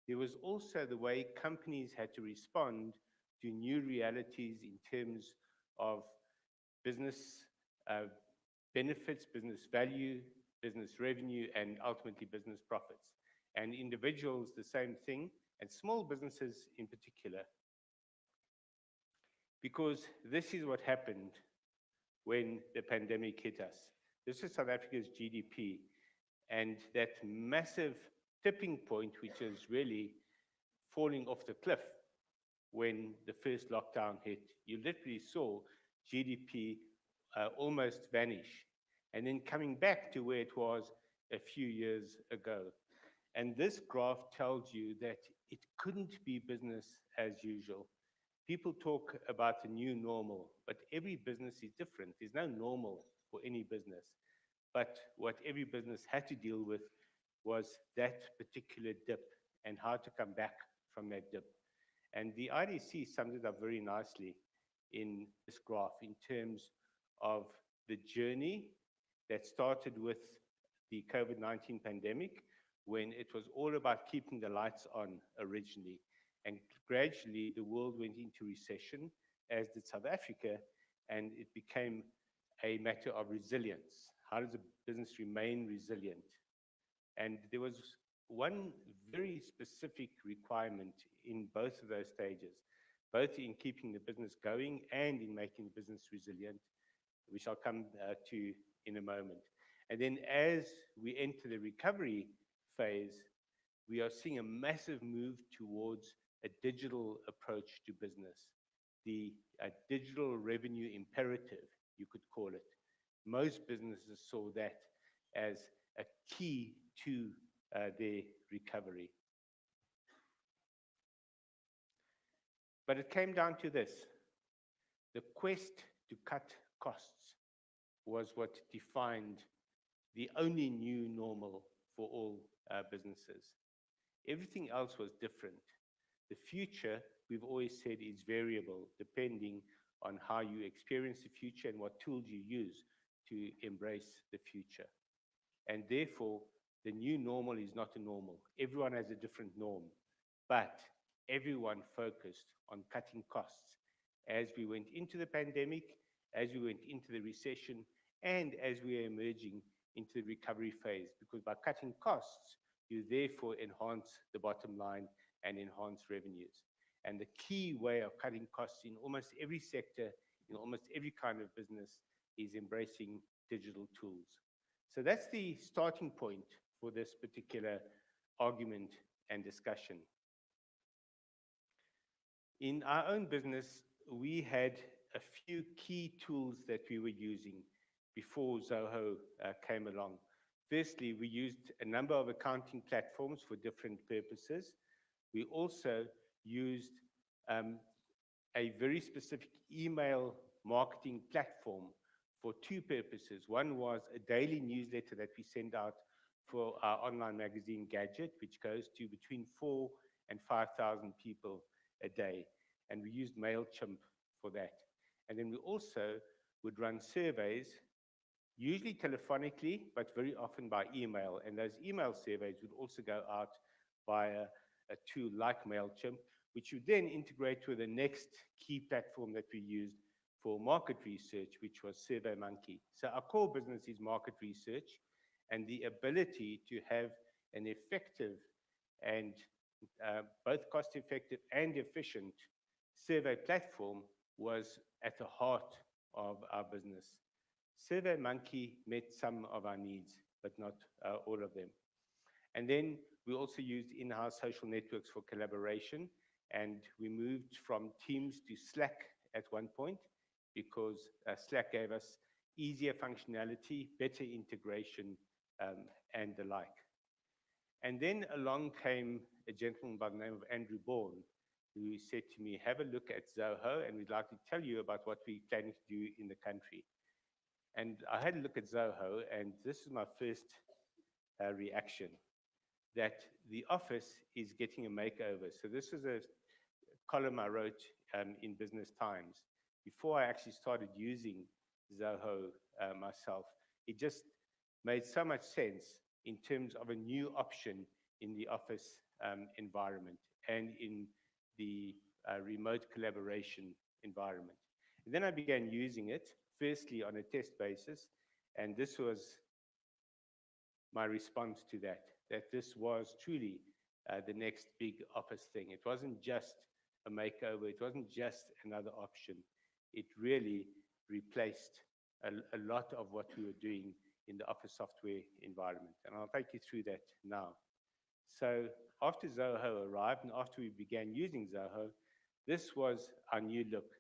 There was also the way companies had to respond to new realities in terms of business uh, benefits, business value, business revenue, and ultimately business profits. And individuals, the same thing, and small businesses in particular, because this is what happened when the pandemic hit us. This is South Africa's GDP, and that massive tipping point, which is really falling off the cliff when the first lockdown hit. You literally saw GDP almost vanish, and then coming back to where it was a few years ago. And this graph tells you that it couldn't be business as usual. People talk about the new normal, but every business is different. There's no normal for any business. But what every business had to deal with was that particular dip and how to come back from that dip. And the IDC sums it up very nicely in this graph in terms of the journey that started with the COVID-19 pandemic, when it was all about keeping the lights on originally. And gradually, the world went into recession, as did South Africa, and it became a matter of resilience. How does a business remain resilient? And there was one very specific requirement in both of those stages, both in keeping the business going and in making the business resilient, which I'll come to in a moment. And then as we enter the recovery phase, we are seeing a massive move towards a digital approach to business, the digital revenue imperative, you could call it. Most businesses saw that as a key to their recovery. But it came down to this. The quest to cut costs was what defined the only new normal for all businesses. Everything else was different. The future, we've always said, is variable depending on how you experience the future and what tools you use to embrace the future. And therefore, the new normal is not a normal. Everyone has a different norm, but everyone focused on cutting costs as we went into the pandemic, as we went into the recession, and as we are emerging into the recovery phase. Because by cutting costs, you therefore enhance the bottom line and enhance revenues. And the key way of cutting costs in almost every sector, in almost every kind of business, is embracing digital tools. So that's the starting point for this particular argument and discussion. In our own business, we had a few key tools that we were using before Zoho came along. Firstly, we used a number of accounting platforms for different purposes. We also used a very specific email marketing platform for two purposes. One was a daily newsletter that we send out for our online magazine Gadget, which goes to between 4,000 and 5,000 people a day. And we used MailChimp for that. And then we also would run surveys, usually telephonically, but very often by email. And those email surveys would also go out via a tool like MailChimp, which would then integrate with the next key platform that we used for market research, which was SurveyMonkey. So our core business is market research, and the ability to have an effective and both cost-effective and efficient survey platform was at the heart of our business. SurveyMonkey met some of our needs, but not all of them. And then we also used in-house social networks for collaboration, and we moved from Teams to Slack at one point because Slack gave us easier functionality, better integration, and the like. And then along came a gentleman by the name of Andrew Bourne, who said to me, have a look at Zoho, and we'd like to tell you about what we're planning to do in the country. And I had a look at Zoho, and this is my first reaction, that the office is getting a makeover. So this is a column I wrote in Business Times. Before I actually started using Zoho myself, it just made so much sense in terms of a new option in the office environment and in the remote collaboration environment. And then I began using it, firstly on a test basis, and this was my response to that, that this was truly the next big office thing. It wasn't just a makeover, it wasn't just another option. It really replaced a lot of what we were doing in the office software environment. And I'll take you through that now. So after Zoho arrived and after we began using Zoho, this was our new look.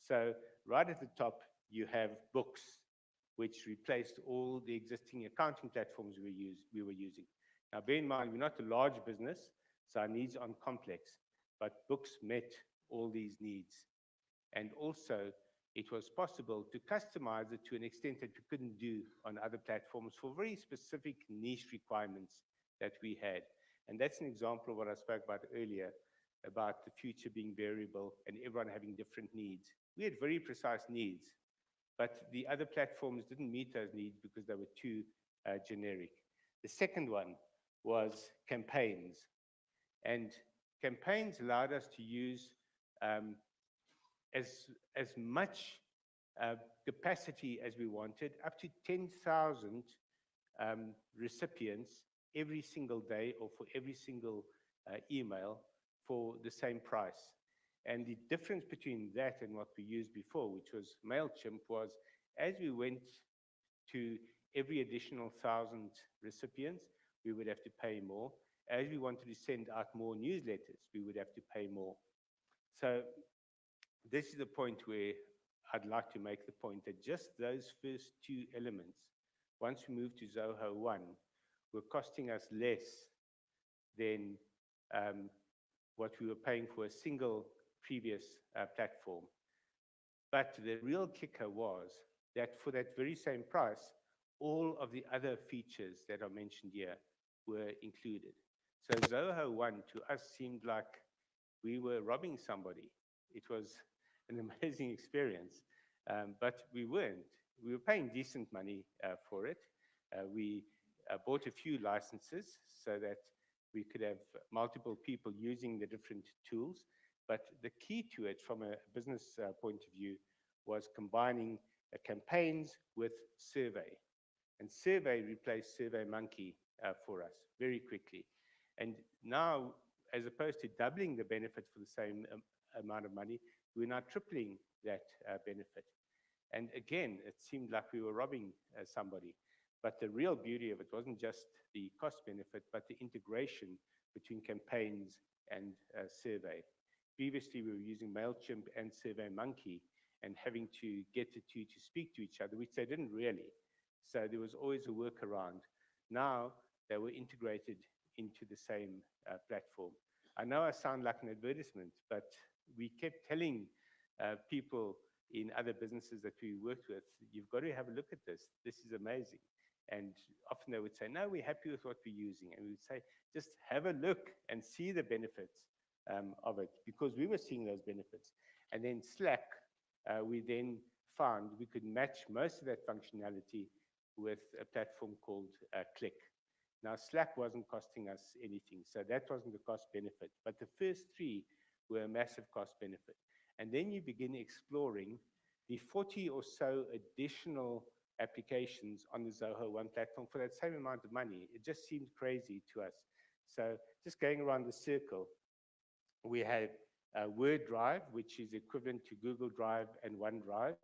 So right at the top, you have books, which replaced all the existing accounting platforms we were using. Now, bear in mind, we're not a large business, so our needs aren't complex, but books met all these needs. And also, it was possible to customize it to an extent that we couldn't do on other platforms for very specific niche requirements that we had. And that's an example of what I spoke about earlier, about the future being variable and everyone having different needs. We had very precise needs, but the other platforms didn't meet those needs because they were too generic. The second one was campaigns. And campaigns allowed us to use as much capacity as we wanted, up to 10,000 recipients every single day or for every single email for the same price. And the difference between that and what we used before, which was MailChimp, was as we went to every additional 1,000 recipients, we would have to pay more. As we wanted to send out more newsletters, we would have to pay more. So this is the point where I'd like to make the point that just those first two elements, once we moved to Zoho 1, were costing us less than what we were paying for a single previous platform. But the real kicker was that for that very same price, all of the other features that are mentioned here were included. So Zoho 1 to us seemed like we were robbing somebody. It was an amazing experience, but we weren't. We were paying decent money for it. We bought a few licenses so that we could have multiple people using the different tools. But the key to it from a business point of view was combining campaigns with survey. And survey replaced SurveyMonkey for us very quickly. And now, as opposed to doubling the benefit for the same amount of money, we're now tripling that benefit. And again, it seemed like we were robbing somebody. But the real beauty of it wasn't just the cost benefit, but the integration between campaigns and survey. Previously, we were using MailChimp and SurveyMonkey and having to get the two to speak to each other, which they didn't really. So there was always a workaround. Now they were integrated into the same platform. I know I sound like an advertisement, but we kept telling people in other businesses that we worked with, you've got to have a look at this. This is amazing. And often they would say, no, we're happy with what we're using. And we would say, just have a look and see the benefits of it, because we were seeing those benefits. And then Slack, we then found we could match most of that functionality with a platform called Click. Now, Slack wasn't costing us anything, so that wasn't the cost benefit. But the first three were a massive cost benefit. And then you begin exploring the 40 or so additional applications on the Zoho 1 platform for that same amount of money. It just seemed crazy to us. So just going around the circle, we have Word Drive, which is equivalent to Google Drive and OneDrive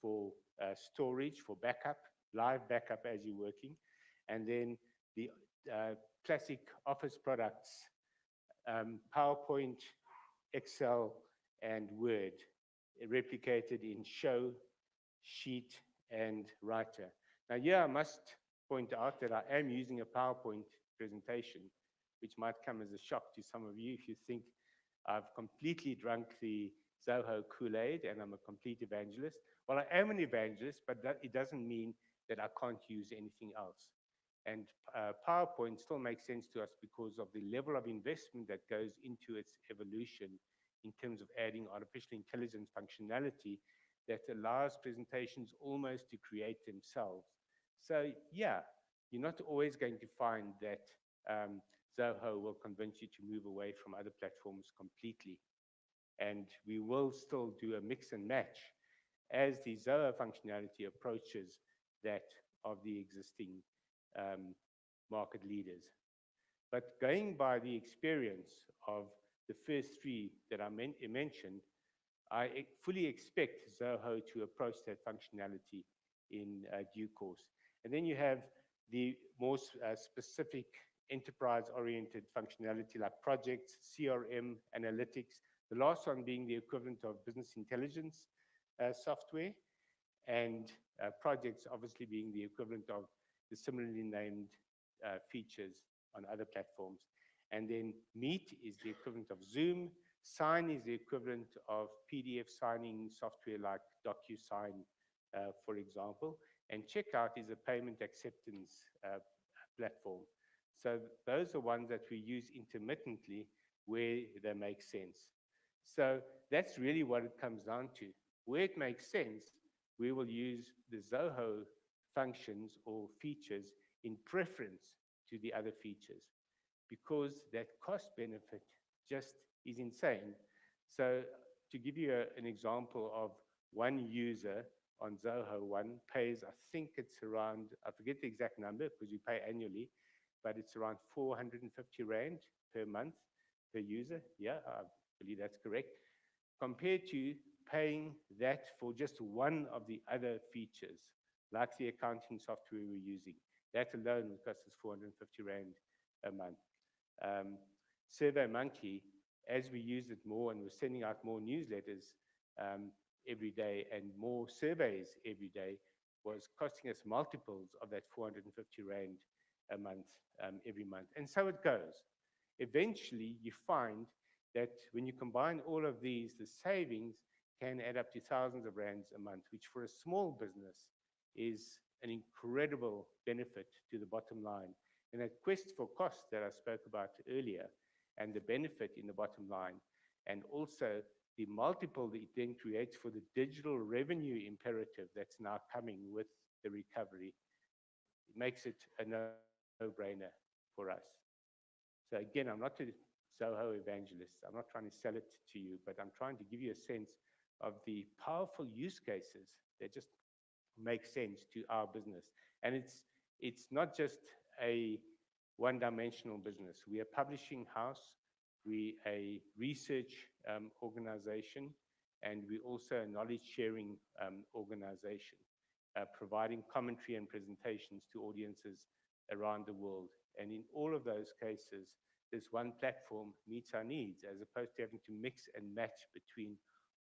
for storage, for backup, live backup as you're working. And then the classic Office products, PowerPoint, Excel, and Word, replicated in Show, Sheet, and Writer. Now, here I must point out that I am using a PowerPoint presentation, which might come as a shock to some of you if you think I've completely drunk the Zoho Kool-Aid and I'm a complete evangelist. Well, I am an evangelist, but it doesn't mean that I can't use anything else. And PowerPoint still makes sense to us because of the level of investment that goes into its evolution in terms of adding artificial intelligence functionality that allows presentations almost to create themselves. So yeah, you're not always going to find that Zoho will convince you to move away from other platforms completely. And we will still do a mix and match as the Zoho functionality approaches that of the existing um, market leaders. But going by the experience of the first three that I mentioned, I fully expect Zoho to approach that functionality in due course. And then you have the more specific enterprise-oriented functionality like projects, CRM, analytics, the last one being the equivalent of business intelligence software, and projects obviously being the equivalent of the similarly named features on other platforms. And then Meet is the equivalent of Zoom. Sign is the equivalent of PDF signing software like DocuSign, for example. And Checkout is a payment acceptance platform. So those are ones that we use intermittently where they make sense. So that's really what it comes down to. Where it makes sense, we will use the Zoho functions or features in preference to the other features because that cost benefit just is insane. So to give you an example of one user on Zoho One pays, I think it's around, I forget the exact number because we pay annually, but it's around 450 Rand per month per user. Yeah, I believe that's correct. Compared to paying that for just one of the other features, like the accounting software we're using. That alone would cost us 450 Rand a month. SurveyMonkey, as we use it more and we're sending out more newsletters every day and more surveys every day, was costing us multiples of that 450 Rand a month every month. And so it goes. Eventually, you find that when you combine all of these, the savings can add up to thousands of Rands a month, which for a small business is an incredible benefit to the bottom line. And that quest for cost that I spoke about earlier, and the benefit in the bottom line, and also the multiple that it then creates for the digital revenue imperative that's now coming with the recovery, it makes it a no-brainer for us. So again, I'm not a Zoho evangelist. I'm not trying to sell it to you, but I'm trying to give you a sense of the powerful use cases that just make sense to our business. And it's not just a one-dimensional business. We are a publishing house, we a research organization, and we also a knowledge-sharing organization, providing commentary and presentations to audiences around the world. And in all of those cases, this one platform meets our needs as opposed to having to mix and match between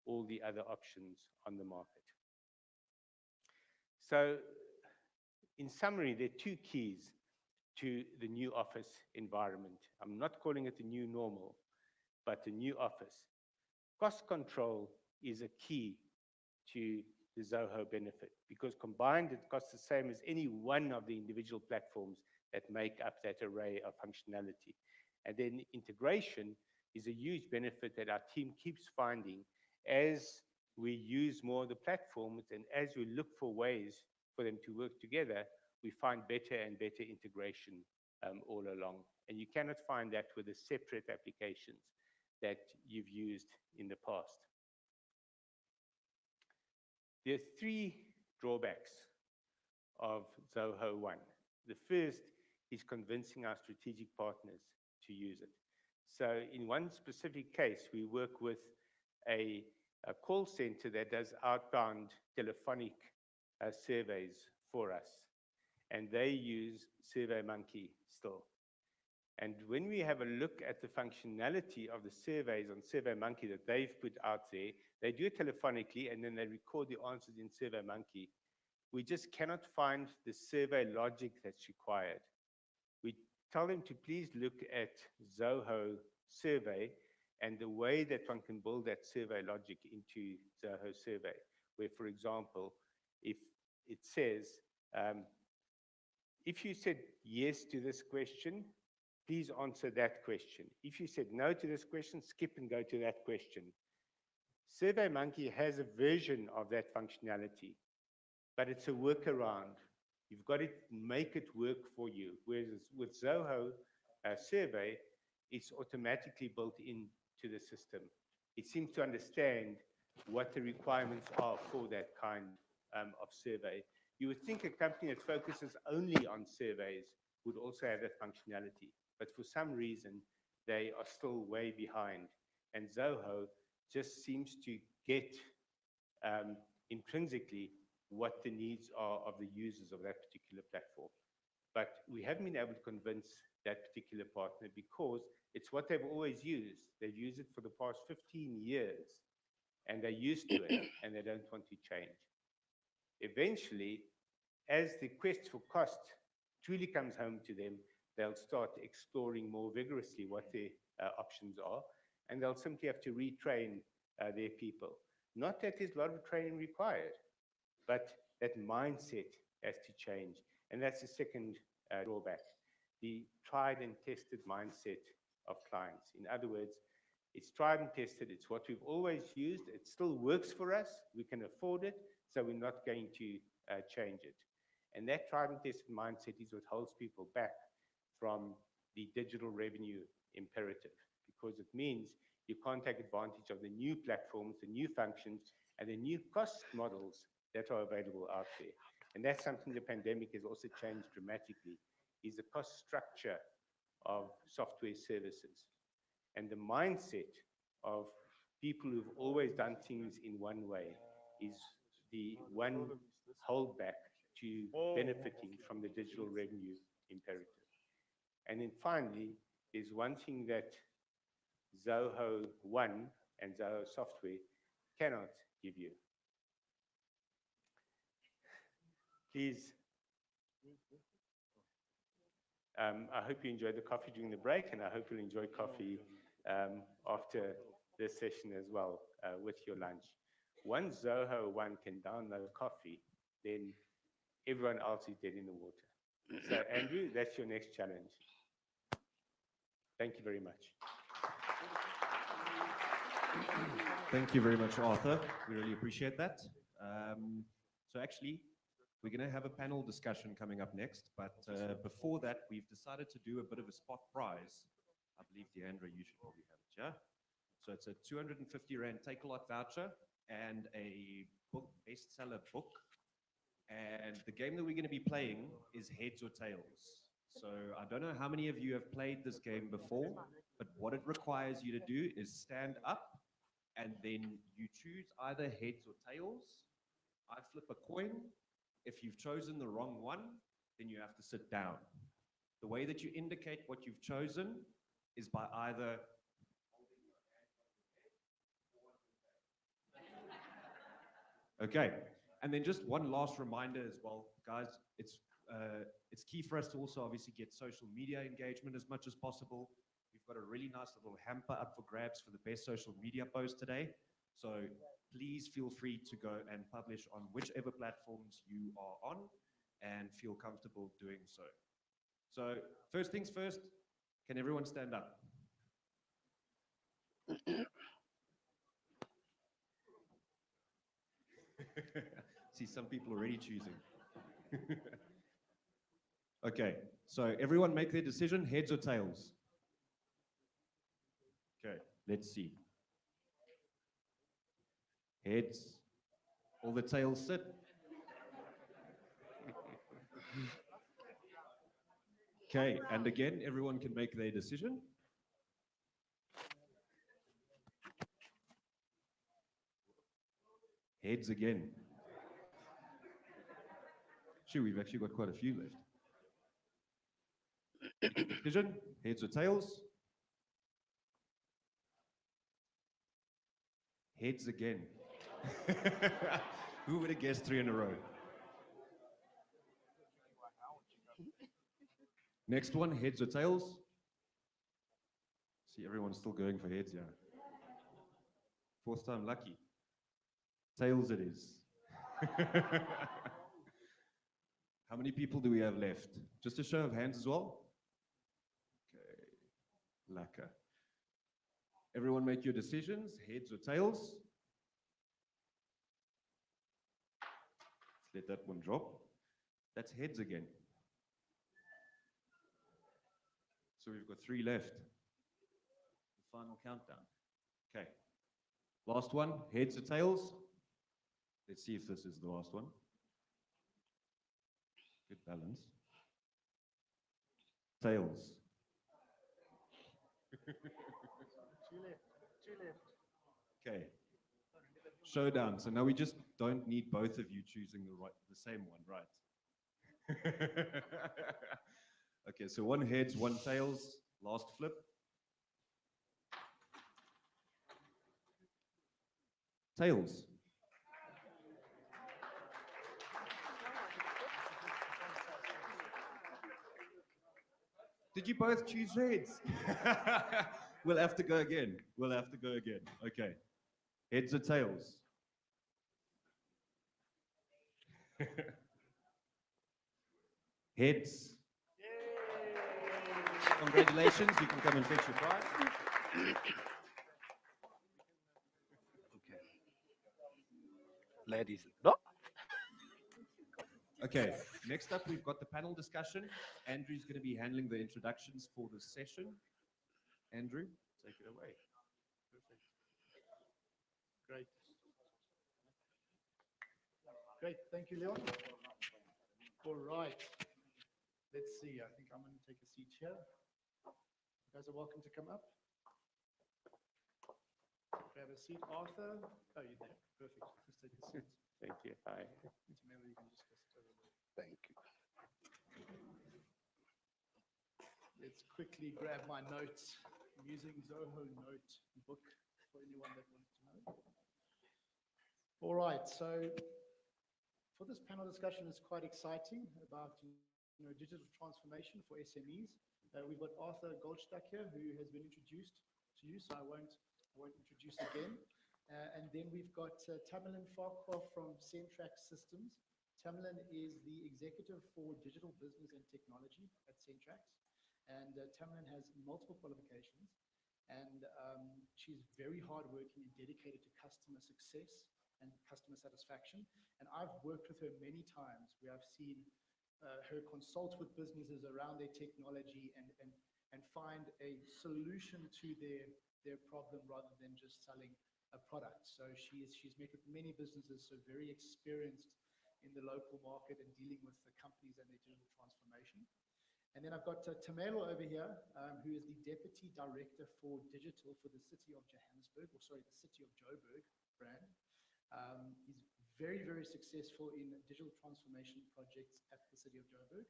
all the other options on the market. So in summary, there are two keys to the new office environment. I'm not calling it the new normal, but the new office. Cost control is a key to the Zoho benefit because combined it costs the same as any one of the individual platforms that make up that array of functionality. And then integration is a huge benefit that our team keeps finding as we use more of the platforms and as we look for ways for them to work together, we find better and better integration all along. And you cannot find that with the separate applications that you've used in the past. There are three drawbacks of Zoho One. The first is convincing our strategic partners to use it. So in one specific case, we work with a call center that does outbound telephonic surveys for us. And they use SurveyMonkey still. And when we have a look at the functionality of the surveys on SurveyMonkey that they've put out there, they do it telephonically and then they record the answers in SurveyMonkey. We just cannot find the survey logic that's required. We tell them to please look at Zoho survey and the way that one can build that survey logic into Zoho survey, where, for example, if it says, if you said yes to this question, please answer that question. If you said no to this question, skip and go to that question. SurveyMonkey has a version of that functionality, but it's a workaround. You've got to make it work for you. Whereas with Zoho, survey, it's automatically built into the system. It seems to understand what the requirements are for that kind of survey. You would think a company that focuses only on surveys would also have that functionality, but for some reason, they are still way behind. And Zoho just seems to get intrinsically what the needs are of the users of that particular platform. But we haven't been able to convince that particular partner because it's what they've always used. They've used it for the past 15 years, and they're used to it, and they don't want to change. Eventually, as the quest for cost truly comes home to them, they'll start exploring more vigorously what their options are, and they'll simply have to retrain their people. Not that there's a lot of training required, but that mindset has to change. And that's the second drawback, the tried and tested mindset of clients. In other words, it's tried and tested. It's what we've always used. It still works for us. We can afford it, so we're not going to change it. And that tried and tested mindset is what holds people back from the digital revenue imperative, because it means you can't take advantage of the new platforms, the new functions, and the new cost models that are available out there. And that's something the pandemic has also changed dramatically, is the cost structure of software services. And the mindset of people who've always done things in one way is the one holdback to benefiting from the digital revenue imperative. And then finally, there's one thing that Zoho One and Zoho Software cannot give you. Please, I hope you enjoyed the coffee during the break, and I hope you'll enjoy coffee after this session as well with your lunch. Once Zoho One can download coffee, then everyone else is dead in the water. So Andrew, that's your next challenge. Thank you very much. Thank you very much, Arthur. We really appreciate that. So actually, we're going to have a panel discussion coming up next, but before that, we've decided to do a bit of a spot prize. I believe, Deandra, you should probably have it, yeah? So it's a 250 Rand Take-A-Lot voucher and a book, bestseller book. And the game that we're going to be playing is Heads or Tails. So I don't know how many of you have played this game before, but what it requires you to do is stand up, and then you choose either heads or tails. I flip a coin. If you've chosen the wrong one, then you have to sit down. The way that you indicate what you've chosen is by either okay. And then just one last reminder as well, guys, it's key for us to also obviously get social media engagement as much as possible. We've got a really nice little hamper up for grabs for the best social media post today. So please feel free to go and publish on whichever platforms you are on and feel comfortable doing so. So first things first, can everyone stand up? See some people already choosing. Okay, so everyone make their decision, heads or tails? Okay, let's see. Heads. All the tails sit. Okay, and again, everyone can make their decision. Heads again. Sure, we've actually got quite a few left. Decision, heads or tails? Heads again. Who would have guessed 3 in a row? Next one, heads or tails? See, everyone's still going for heads, yeah. 4th time lucky. Tails it is. How many people do we have left? Just a show of hands as well? Okay, lekker. Everyone make your decisions, heads or tails? Let's let that one drop. That's heads again. So we've got 3 left. The final countdown. Okay. Last one, heads or tails? Let's see if this is the last one. Good balance. Tails. 2 left. 2 left. Okay. Showdown. So now we just don't need both of you choosing the same one, right? Okay, so 1 heads, 1 tails. Last flip. Tails. Did you both choose heads? We'll have to go again. We'll have to go again. Okay. Heads or tails? Heads. Yay. Congratulations. You can come and fetch your prize. Okay. Ladies. No. Okay, next up we've got the panel discussion. Andrew's going to be handling the introductions for this session. Andrew, take it away. Perfect. Great. Great. Thank you, Leon. All right. Let's see. I think I'm going to take a seat here. You guys are welcome to come up. Grab a seat. Arthur. Oh, you're there. Perfect. Just take a seat. Thank you. Hi. Maybe you can just go over there. Thank you. Let's quickly grab my notes. I'm using Zoho notebook for anyone that wants to know. All right, so for this panel discussion, it's quite exciting about digital transformation for SMEs. We've got Arthur Goldstuck here, who has been introduced to you, so I won't introduce again. And then we've got Tamerlan Farquhar from Centrax Systems. Tamerlan is the executive for digital business and technology at Centrax. And Tamerlan has multiple qualifications. And she's very hardworking and dedicated to customer success and customer satisfaction. And I've worked with her many times where I've seen her consult with businesses around their technology and find a solution to their problem rather than just selling a product. So she's met with many businesses, so very experienced in the local market and dealing with the companies and their digital transformation. And then I've got Tamelo over here, who is the Deputy Director for Digital for the City of Johannesburg, or sorry, the City of Joburg brand. He's very, very successful in digital transformation projects at the City of Joburg.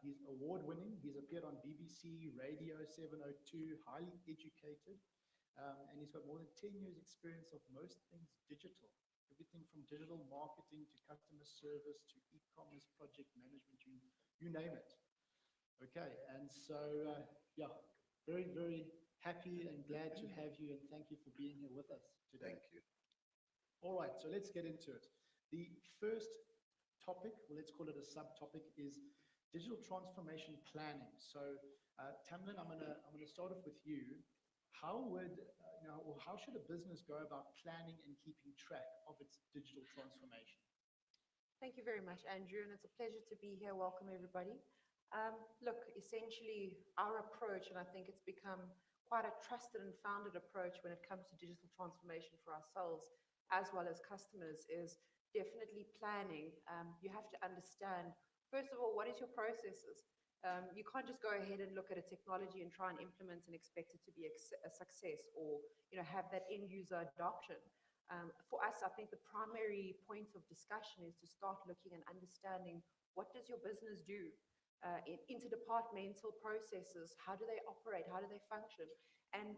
He's award-winning. He's appeared on BBC, Radio 702, highly educated. And he's got more than 10 years experience of most things digital, everything from digital marketing to customer service to e-commerce project management, you name it. Okay, and so, yeah, very, very happy and glad to have you, and thank you for being here with us today. Thank you. All right, so let's get into it. The first topic, well, let's call it a subtopic, is digital transformation planning. So, Tamerlan, I'm gonna start off with you. How would, or how should a business go about planning and keeping track of its digital transformation? Thank you very much, Andrew, and it's a pleasure to be here. Welcome, everybody. Look, essentially, our approach, and I think it's become quite a trusted and founded approach when it comes to digital transformation for ourselves as well as customers, is definitely planning. You have to understand, first of all, what is your processes? You can't just go ahead and look at a technology and try and implement and expect it to be a success, or have that end user adoption. For us, I think the primary point of discussion is to start looking and understanding, what does your business do? Interdepartmental processes, how do they operate? How do they function? And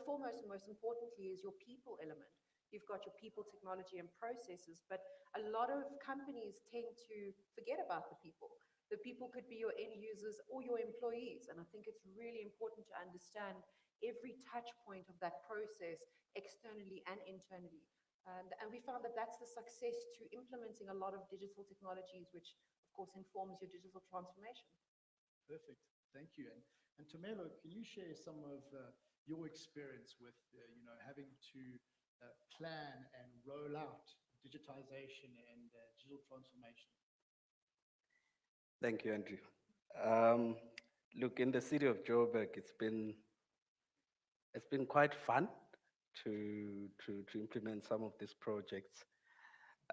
foremost and most importantly is your people element. You've got your people, technology, and processes, but a lot of companies tend to forget about the people. The people could be your end users or your employees. And I think it's really important to understand every touch point of that process, externally and internally. And we found that that's the success to implementing a lot of digital technologies, which of course informs your digital transformation. Perfect, thank you. And Tamelo, can you share some of your experience with having to plan and roll out digitization and digital transformation? Thank you, Andrew. Look, in the city of Joburg, it's been quite fun to implement some of these projects,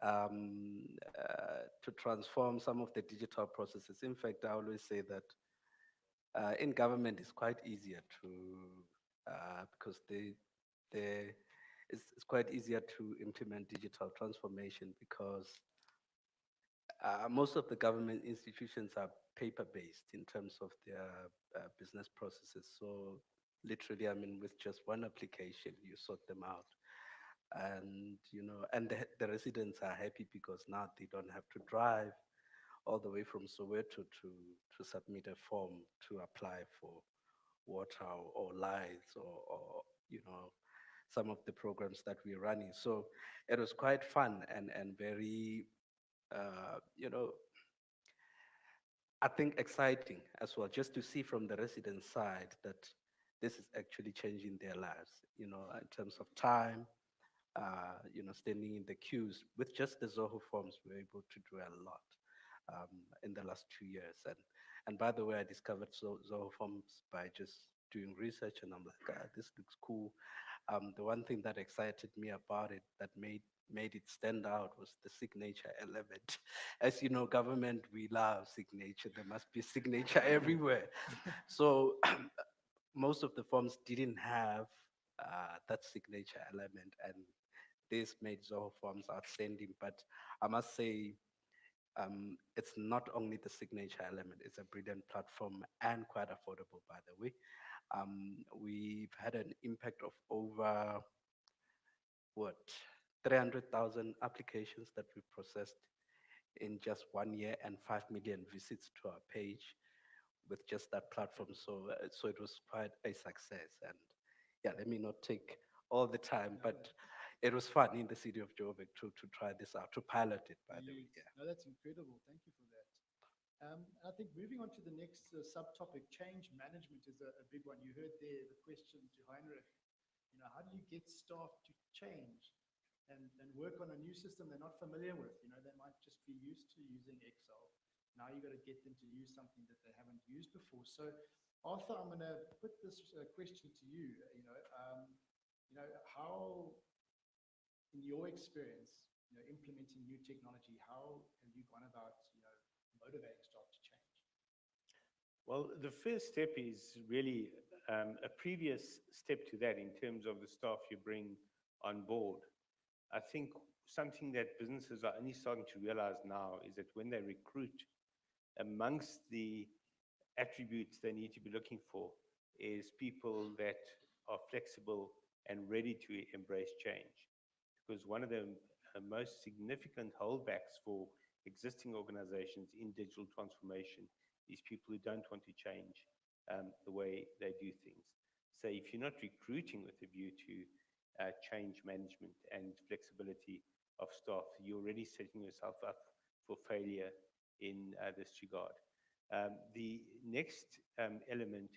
to transform some of the digital processes. In fact, I always say that in government it's quite easier to because it's quite easier to implement digital transformation because most of the government institutions are paper-based in terms of their business processes. So literally, I mean, with just one application, you sort them out. And, and the residents are happy because now they don't have to drive all the way from Soweto to submit a form to apply for water or lights or, some of the programs that we're running. So it was quite fun and very, uh, you know, I think exciting as well, just to see from the resident side that this is actually changing their lives, in terms of time, standing in the queues. With just the Zoho forms, we were able to do a lot in the last 2 years. And by the way, I discovered Zoho forms by just doing research, and I'm like, this looks cool. The one thing that excited me about it that made it stand out was the signature element. As you know, government, we love signature. There must be signature everywhere. So most of the forms didn't have that signature element, and this made Zoho forms outstanding. But I must say, it's not only the signature element, it's a brilliant platform and quite affordable, by the way. We've had an impact of over, what, 300,000 applications that we processed in just 1 year and 5 million visits to our page with just that platform. So it was quite a success. And yeah, let me not take all the time, but it was fun in the city of Joburg to try this out, to pilot it, by the way. Yes. Yeah. No, that's incredible. Thank you for that. I think moving on to the next subtopic, change management is a big one. You heard there the question to Heinrich, how do you get staff to change and work on a new system they're not familiar with? They might just be used to using Excel. Now you got to get them to use something that they haven't used before. So, Arthur, I'm going to put this question to you. How, in your experience, implementing new technology, how have you gone about, motivating staff to change? Well, the first step is really a previous step to that in terms of the staff you bring on board. I think something that businesses are only starting to realize now is that when they recruit, amongst the attributes they need to be looking for is people that are flexible and ready to embrace change. Because one of the most significant holdbacks for existing organizations in digital transformation is people who don't want to change the way they do things. So if you're not recruiting with a view to change management and flexibility of staff, you're already setting yourself up for failure in this regard. The next element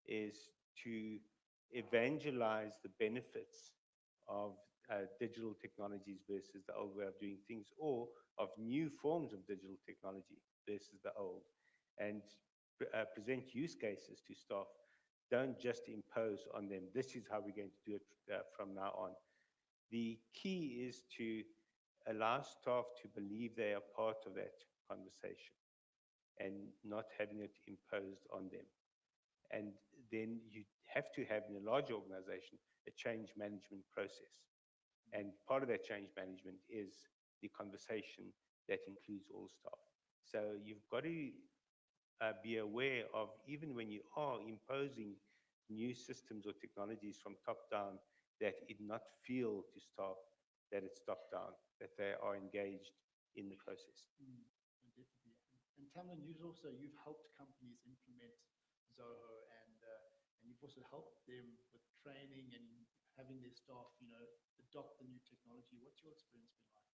is to evangelize the benefits of digital technologies versus the old way of doing things, or of new forms of digital technology versus the old, and present use cases to staff. Don't just impose on them, this is how we're going to do it from now on. The key is to allow staff to believe they are part of that conversation and not having it imposed on them. And then you have to have, in a large organization, a change management process. And part of that change management is the conversation that includes all staff. So you've got to be aware of, even when you are imposing new systems or technologies from top down, that it not feel to staff that it's top down, that they are engaged in the process. Definitely. And Tamlin, you've helped companies implement Zoho, and you've also helped them with training and having their staff, adopt the new technology. What's your experience been like?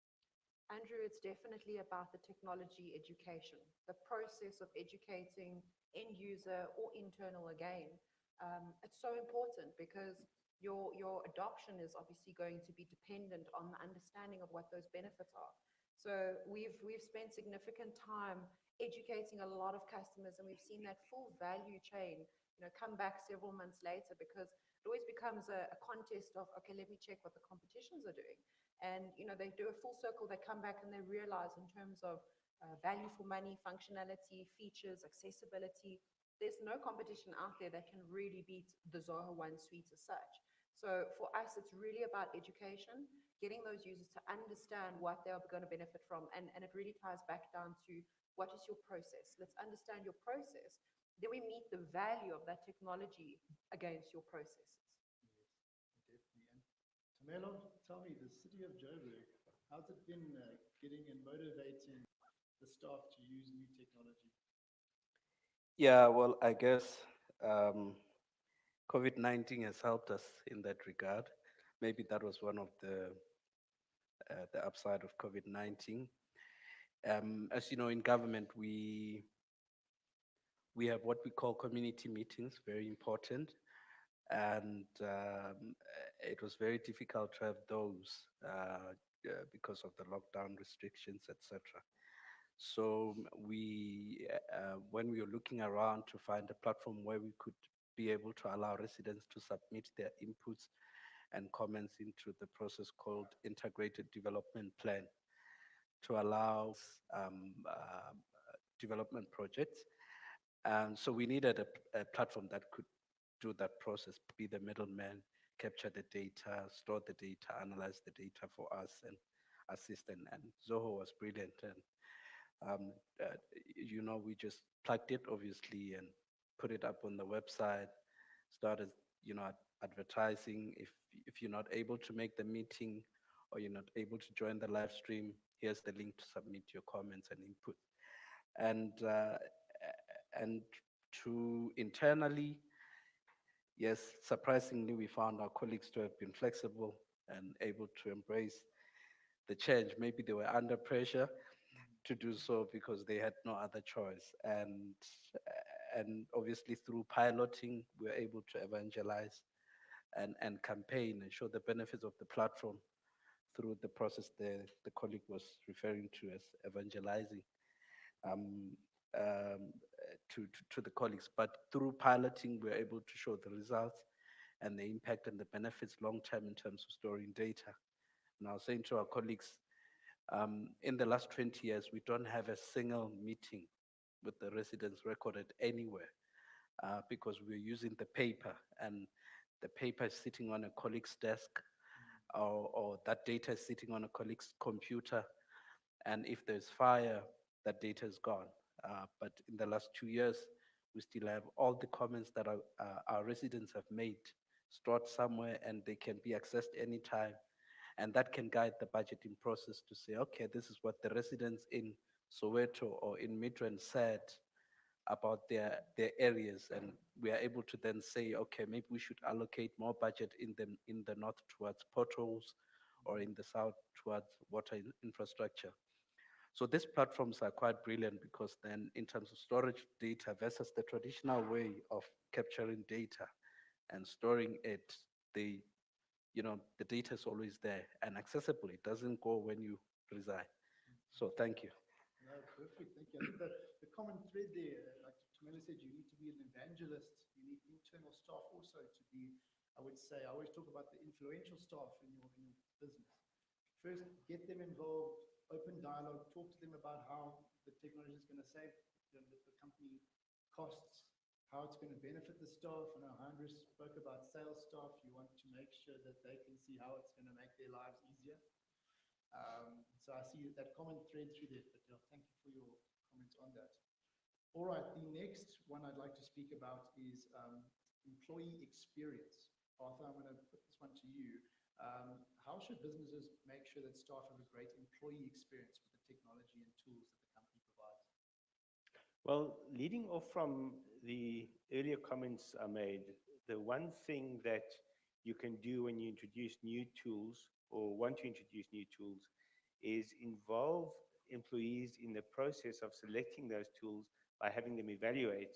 Andrew, it's definitely about the technology education, the process of educating end user or internal again. It's so important because your adoption is obviously going to be dependent on the understanding of what those benefits are. So we've spent significant time educating a lot of customers, and we've seen that full value chain, come back several months later, because it always becomes a contest of, okay, let me check what the competitions are doing. And, they do a full circle, they come back and they realize in terms of value for money, functionality, features, accessibility, there's no competition out there that can really beat the Zoho One suite as such. So for us, it's really about education, getting those users to understand what they're going to benefit from. And it really ties back down to, what is your process? Let's understand your process. Then we meet the value of that technology against your processes. Definitely. And Tamelo, tell me, the city of Joburg, how's it been getting and motivating the staff to use new technology? Yeah, well, I guess COVID-19 has helped us in that regard. Maybe that was one of the upside of COVID-19. As you know, in government, we have what we call community meetings, very important, and it was very difficult to have those because of the lockdown restrictions, etc. So when we were looking around to find a platform where we could be able to allow residents to submit their inputs and comments into the process called Integrated Development Plan to allow development projects. And so we needed a platform that could do that process, be the middleman, capture the data, store the data, analyze the data for us, and assist. And Zoho was brilliant. And we just plugged it, obviously, and put it up on the website, started, advertising. If you're not able to make the meeting or you're not able to join the live stream, here's the link to submit your comments and input. And to internally, yes, surprisingly, we found our colleagues to have been flexible and able to embrace the change. Maybe they were under pressure to do so because they had no other choice. And obviously through piloting, we were able to evangelize and campaign and show the benefits of the platform through the process the colleague was referring to as evangelizing um, um, to the colleagues. But through piloting, we're able to show the results and the impact and the benefits long term in terms of storing data. And I was saying to our colleagues, in the last 20 years, we don't have a single meeting with the residents recorded anywhere because we're using the paper, and the paper is sitting on a colleague's desk, or that data is sitting on a colleague's computer. And if there's fire, that data is gone. But in the last 2 years, we still have all the comments that our residents have made stored somewhere, and they can be accessed anytime. And that can guide the budgeting process to say, okay, this is what the residents in Soweto or in Midrand said about their areas. And we are able to then say, okay, maybe we should allocate more budget in the north towards potholes, or in the south towards water infrastructure. So these platforms are quite brilliant because then in terms of storage data versus the traditional way of capturing data and storing it, the data is always there and accessible. It doesn't go when you reside. So thank you. No, perfect. Thank you. I think the common thread there, like Tamela said, you need to be an evangelist. You need internal staff also to be, I would say, I always talk about the influential staff in your business. First, get them involved, open dialogue, talk to them about how the technology is going to save the company costs, how it's going to benefit the staff. I know Andrew spoke about sales staff. You want to make sure that they can see how it's going to make their lives easier. So I see that common thread through there, but thank you for your comments on that. All right, the next one I'd like to speak about is employee experience. Arthur, I'm going to put this one to you. How should businesses make sure that staff have a great employee experience with the technology and tools that the company provides? Well, leading off from the earlier comments I made, the one thing that you can do when you introduce new tools or want to introduce new tools is involve employees in the process of selecting those tools by having them evaluate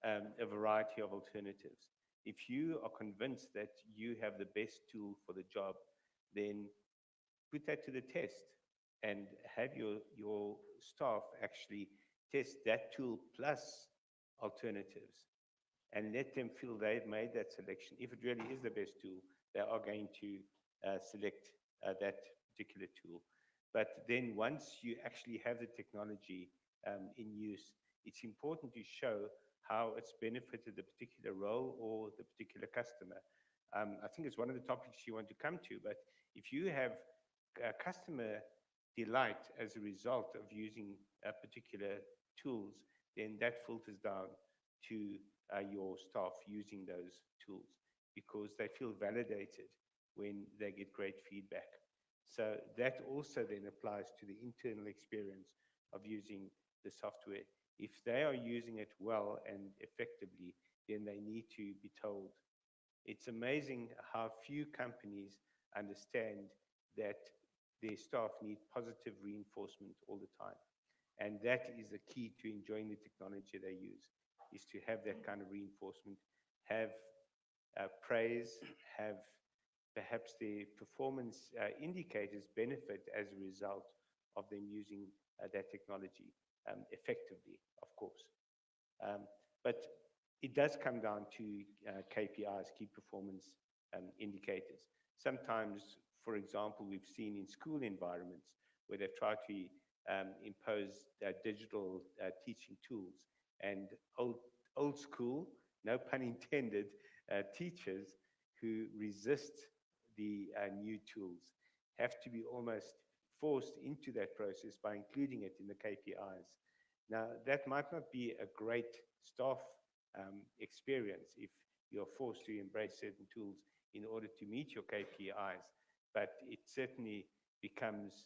a variety of alternatives. If you are convinced that you have the best tool for the job, then put that to the test and have your staff actually test that tool plus alternatives and let them feel they've made that selection. If it really is the best tool, they are going to select that particular tool. But then once you actually have the technology in use, it's important to show how it's benefited the particular role or the particular customer. I think it's one of the topics you want to come to, but if you have customer delight as a result of using particular tools, then that filters down to your staff using those tools because they feel validated when they get great feedback. So that also then applies to the internal experience of using the software. If they are using it well and effectively, then they need to be told. It's amazing how few companies understand that their staff need positive reinforcement all the time. And that is the key to enjoying the technology they use, is to have that kind of reinforcement, have praise, have perhaps their performance indicators benefit as a result of them using that technology effectively, of course. But it does come down to KPIs, key performance indicators. Sometimes, for example, we've seen in school environments where they've tried to impose digital teaching tools, and old school, no pun intended, teachers who resist the new tools have to be almost forced into that process by including it in the KPIs. Now, that might not be a great staff experience if you're forced to embrace certain tools in order to meet your KPIs, but it certainly becomes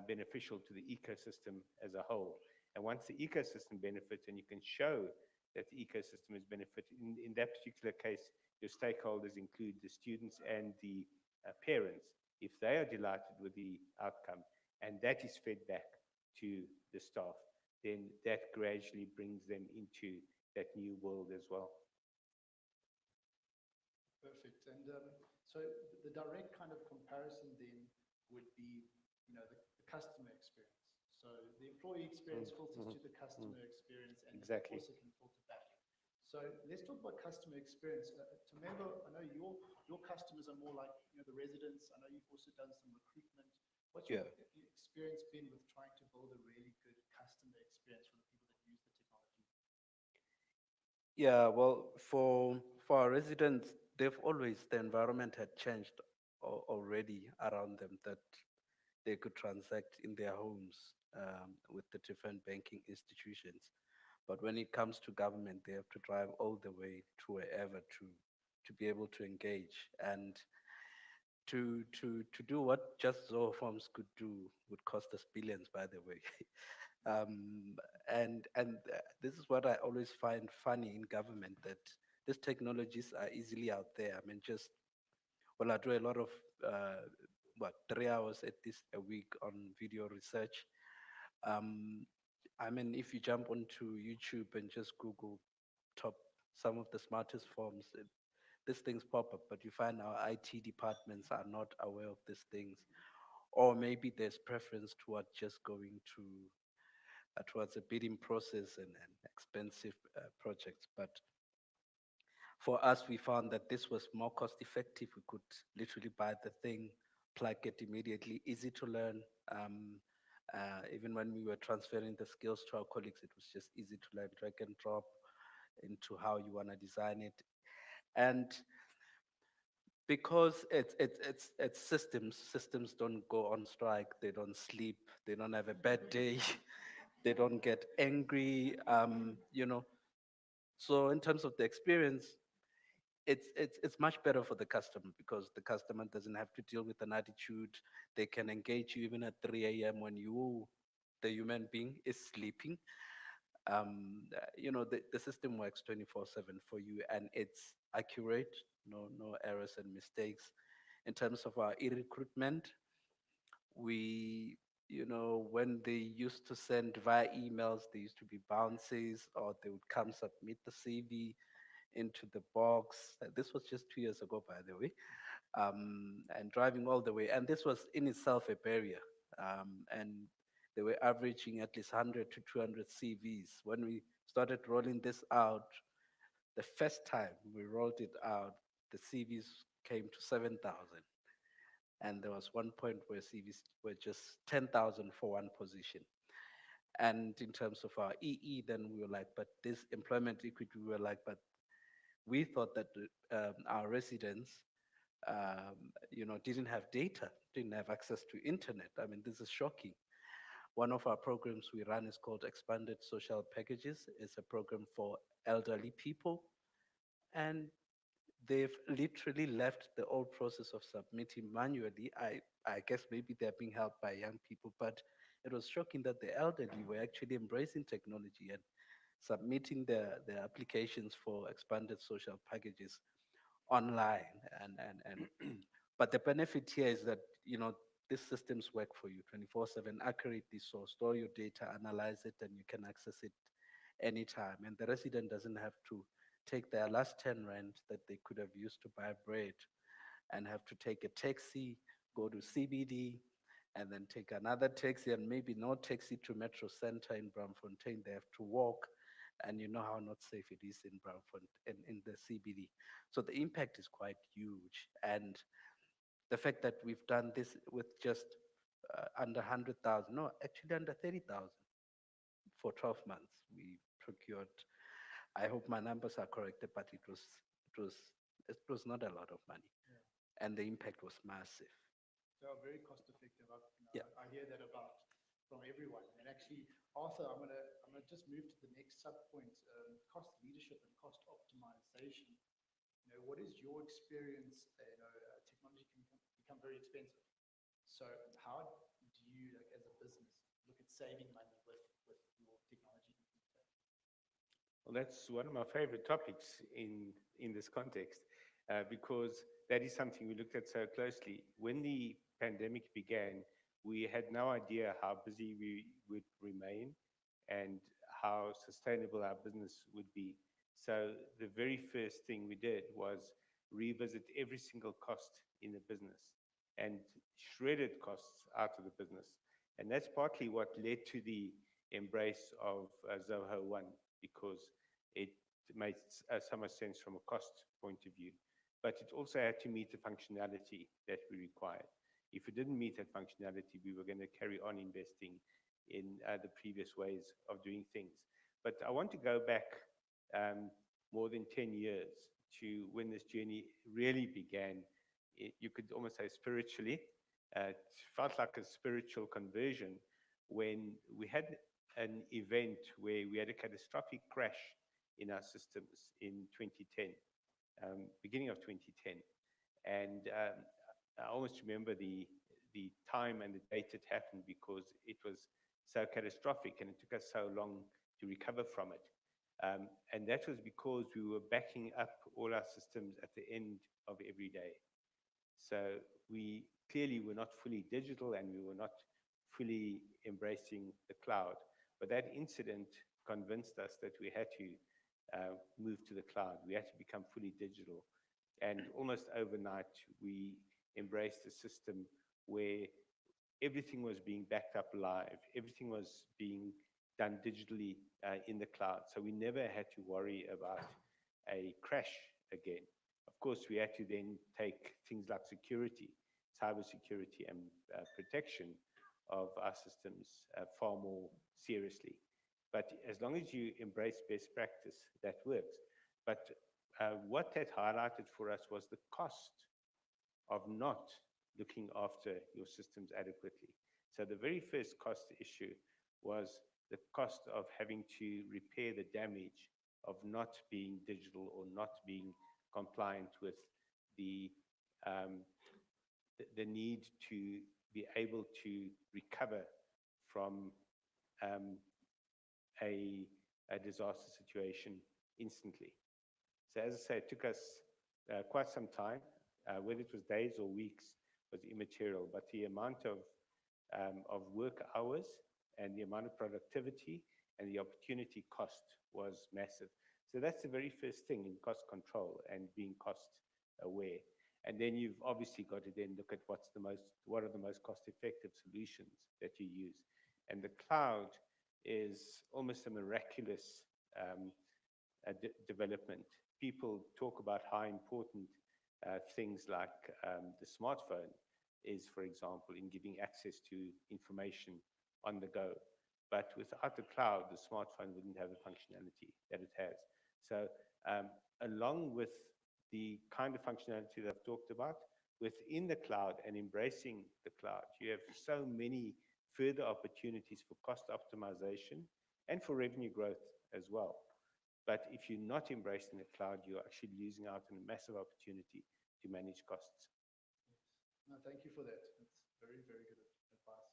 beneficial to the ecosystem as a whole. And once the ecosystem benefits and you can show that the ecosystem is benefiting, in that particular case, your stakeholders include the students and the parents. If they are delighted with the outcome and that is fed back to the staff, then that gradually brings them into that new world as well. Perfect. And so the direct kind of comparison then would be, the customer experience. So the employee experience filters to the customer experience, and Exactly. of course it can filter back. So let's talk about customer experience. Temego, I know your customers are more like the residents. I know you've also done some recruitment. What's your experience been with trying to build a really good customer experience for the people that use the technology? Yeah, well, for our residents, they've always, the environment had changed already around them, that they could transact in their homes with the different banking institutions. But when it comes to government, they have to drive all the way to wherever to be able to engage. And to do what just Zoho Forms could do would cost us billions, by the way. And this is what I always find funny in government, that these technologies are easily out there. I mean, just, well, I do a lot of 3 hours at least a week on video research. Um, I mean, if you jump onto YouTube and just Google top some of the smartest forms, these things pop up, but you find our IT departments are not aware of these things, or maybe there's preference toward just going to towards a bidding process and expensive projects. But for us, we found that this was more cost effective. We could literally buy the thing, plug it immediately, easy to learn. Even when we were transferring the skills to our colleagues, it was just easy to learn, drag and drop into how you want to design it. And because it's systems don't go on strike, they don't sleep, they don't have a bad day, they don't get angry, So in terms of the experience, it's much better for the customer, because the customer doesn't have to deal with an attitude. They can engage you even at 3 a.m. when you, the human being, is sleeping. The system works 24/7 for you, and it's accurate, no errors and mistakes. In terms of our e-recruitment, we, when they used to send via emails, there used to be bounces, or they would come submit the CV into the box. This was just 2 years ago, by the way, and driving all the way. And this was in itself a barrier. And they were averaging at least 100 to 200 CVs. When we started rolling this out, the first time we rolled it out, the CVs came to 7,000. And there was one point where CVs were just 10,000 for one position. And in terms of our EE, then we were like, but this employment equity, we were like, but we thought that our residents, didn't have data, didn't have access to internet. I mean, this is shocking. One of our programs we run is called Expanded Social Packages. It's a program for elderly people, and they've literally left the old process of submitting manually. I guess maybe they're being helped by young people, but it was shocking that the elderly were actually embracing technology and submitting their applications for expanded social packages online. And but the benefit here is that these systems work for you 24/7 accurately, so store your data, analyze it, and you can access it anytime. And the resident doesn't have to take their last 10 rand that they could have used to buy bread and have to take a taxi, go to CBD, and then take another taxi, and maybe no taxi to Metro Center in Braamfontein. They have to walk, and you know how not safe it is in Braamfontein, in the CBD. So the impact is quite huge. And the fact that we've done this with just under 100,000, no, actually under 30,000 for 12 months, we procured. I hope my numbers are corrected, but it was it was not a lot of money, and the impact was massive. They are very cost effective. Yeah. I hear that about from everyone. And actually, Arthur, I'm gonna just move to the next sub point, cost leadership and cost optimization. What is your experience? Technology can become very expensive. So how do you, like as a business, look at saving money with your technology implementation? Well, that's one of my favorite topics in this context, because that is something we looked at so closely. When the pandemic began, we had no idea how busy we would remain and how sustainable our business would be. So the very first thing we did was revisit every single cost in the business and shredded costs out of the business. And that's partly what led to the embrace of Zoho One, because it made so much sense from a cost point of view. But it also had to meet the functionality that we required. If it didn't meet that functionality, we were going to carry on investing in the previous ways of doing things. But I want to go back more than 10 years to when this journey really began. You could almost say spiritually. It felt like a spiritual conversion when we had an event where we had a catastrophic crash in our systems in 2010, beginning of 2010. And I almost remember the time and the date it happened, because it was so catastrophic and it took us so long to recover from it. And that was because we were backing up all our systems at the end of every day. So we clearly were not fully digital and we were not fully embracing the cloud. But that incident convinced us that we had to move to the cloud. We had to become fully digital. And almost overnight, we embraced a system where everything was being backed up live. Everything was being done digitally in the cloud. So we never had to worry about a crash again. Of course, we had to then take things like security, cybersecurity, and protection of our systems far more seriously. But as long as you embrace best practice, that works. But what that highlighted for us was the cost of not looking after your systems adequately. So the very first cost issue was the cost of having to repair the damage of not being digital or not being compliant with the need to be able to recover from a disaster situation instantly. So as I say, it took us quite some time. Whether it was days or weeks was immaterial, but the amount of work hours and the amount of productivity and the opportunity cost was massive. So that's the very first thing in cost control and being cost aware. And then you've obviously got to then look at what are the most cost effective solutions that you use. And the cloud is almost a miraculous development. People talk about how important things like the smartphone is, for example, in giving access to information on the go. But without the cloud, the smartphone wouldn't have the functionality that it has. So along with the kind of functionality that I've talked about, within the cloud and embracing the cloud, you have so many further opportunities for cost optimization and for revenue growth as well. But if you're not embracing the cloud, you're actually losing out on a massive opportunity to manage costs. No, thank you for that. That's very, very good advice.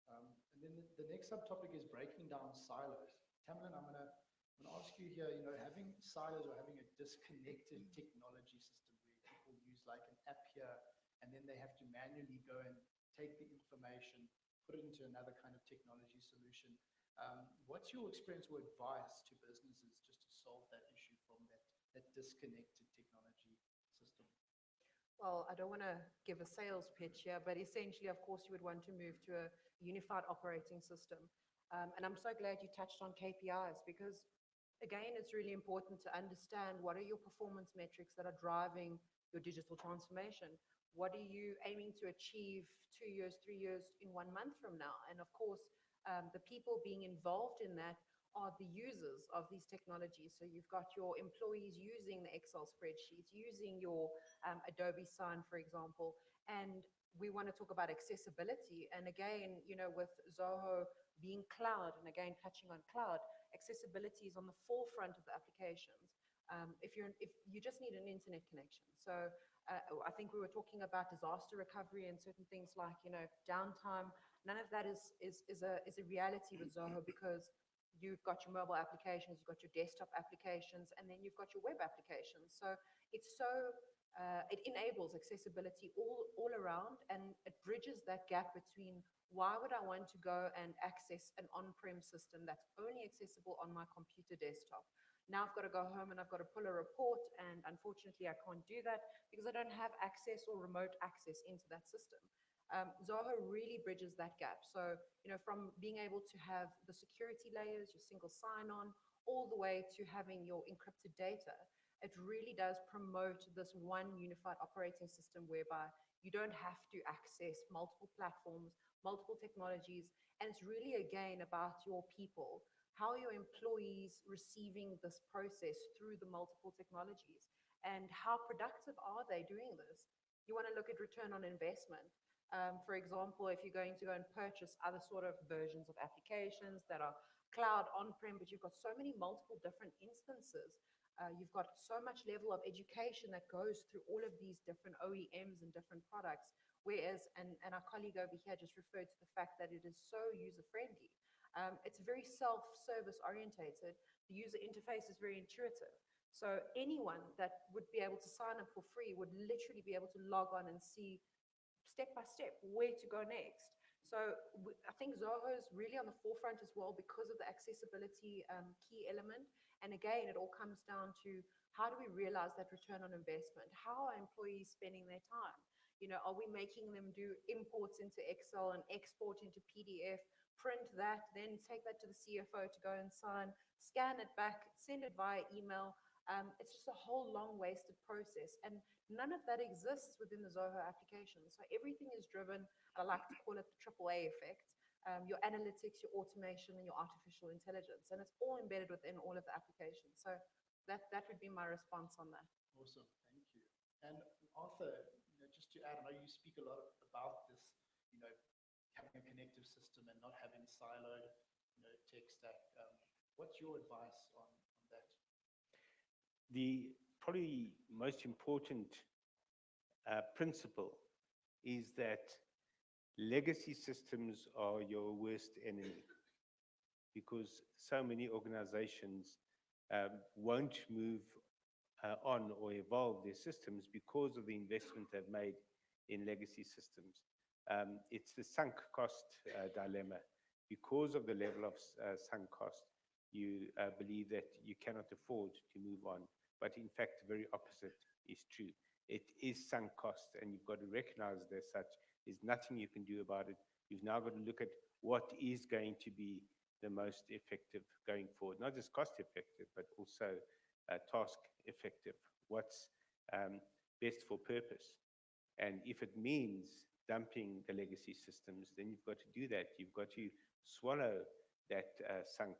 And then the next subtopic is breaking down silos. Tamlin, I'm gonna ask you here, having silos or having a disconnected technology system where people use like an app here, and then they have to manually go and take the information, put it into another kind of technology solution. What's your experience or advice to businesses just to solve that issue from that disconnected technology system? Well, I don't want to give a sales pitch here, but essentially, of course, you would want to move to a unified operating system. And I'm so glad you touched on KPIs because, again, it's really important to understand what are your performance metrics that are driving your digital transformation. What are you aiming to achieve 2 years, 3 years, in 1 month from now? And of course, the people being involved in that are the users of these technologies. So you've got your employees using the Excel spreadsheets, using your Adobe Sign, for example, and we want to talk about accessibility. And again, with Zoho being cloud, and again, touching on cloud, accessibility is on the forefront of the applications. If you just need an internet connection. So I think we were talking about disaster recovery and certain things like, downtime. None of that is a reality with Zoho because you've got your mobile applications, you've got your desktop applications, and then you've got your web applications. So it enables accessibility all around, and it bridges that gap between why would I want to go and access an on-prem system that's only accessible on my computer desktop. Now I've got to go home and I've got to pull a report, and unfortunately I can't do that because I don't have access or remote access into that system. Zoho really bridges that gap. So, from being able to have the security layers, your single sign-on, all the way to having your encrypted data, it really does promote this one unified operating system whereby you don't have to access multiple platforms, multiple technologies, and it's really, again, about your people. How are your employees receiving this process through the multiple technologies? And how productive are they doing this? You want to look at return on investment. For example, if you're going to go and purchase other sort of versions of applications that are cloud on-prem, but you've got so many multiple different instances, you've got so much level of education that goes through all of these different OEMs and different products, whereas, and our colleague over here just referred to the fact that it is so user-friendly. It's very self-service orientated. The user interface is very intuitive. So anyone that would be able to sign up for free would literally be able to log on and see step by step where to go next. So I think Zoho is really on the forefront as well because of the accessibility key element. And again, it all comes down to how do we realize that return on investment? How are employees spending their time? Are we making them do imports into Excel and export into PDF, print that, then take that to the CFO to go and sign, scan it back, send it via email? It's just a whole long wasted process. And none of that exists within the Zoho application. So everything is driven, I like to call it the AAA effect, your analytics, your automation, and your artificial intelligence. And it's all embedded within all of the applications. So that would be my response on that. Awesome, thank you. And Arthur, just to add, I know you speak a lot about this, having a connective system and not having siloed, tech stack. What's your advice on that? The probably most important principle is that legacy systems are your worst enemy because so many organizations won't move on or evolve their systems because of the investment they've made in legacy systems. It's the sunk cost dilemma. Because of the level of sunk cost, you believe that you cannot afford to move on. But in fact, the very opposite is true. It is sunk cost, and you've got to recognize it as such. There's nothing you can do about it. You've now got to look at what is going to be the most effective going forward, not just cost effective, but also task effective. What's best for purpose? And if it means dumping the legacy systems, then you've got to do that. You've got to swallow that sunk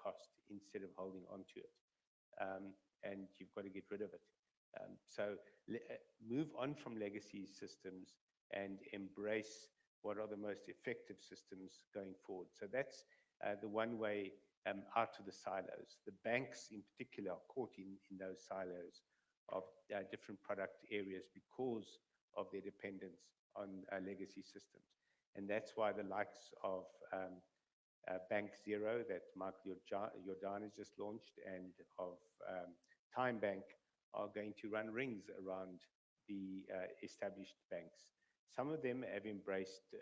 cost instead of holding on to it. And you've got to get rid of it. So move on from legacy systems and embrace what are the most effective systems going forward. So that's the one way out of the silos. The banks in particular are caught in those silos of different product areas because of their dependence on legacy systems. And that's why the likes of Bank Zero that Michael Jordan has just launched and of Time Bank are going to run rings around the established banks. Some of them have embraced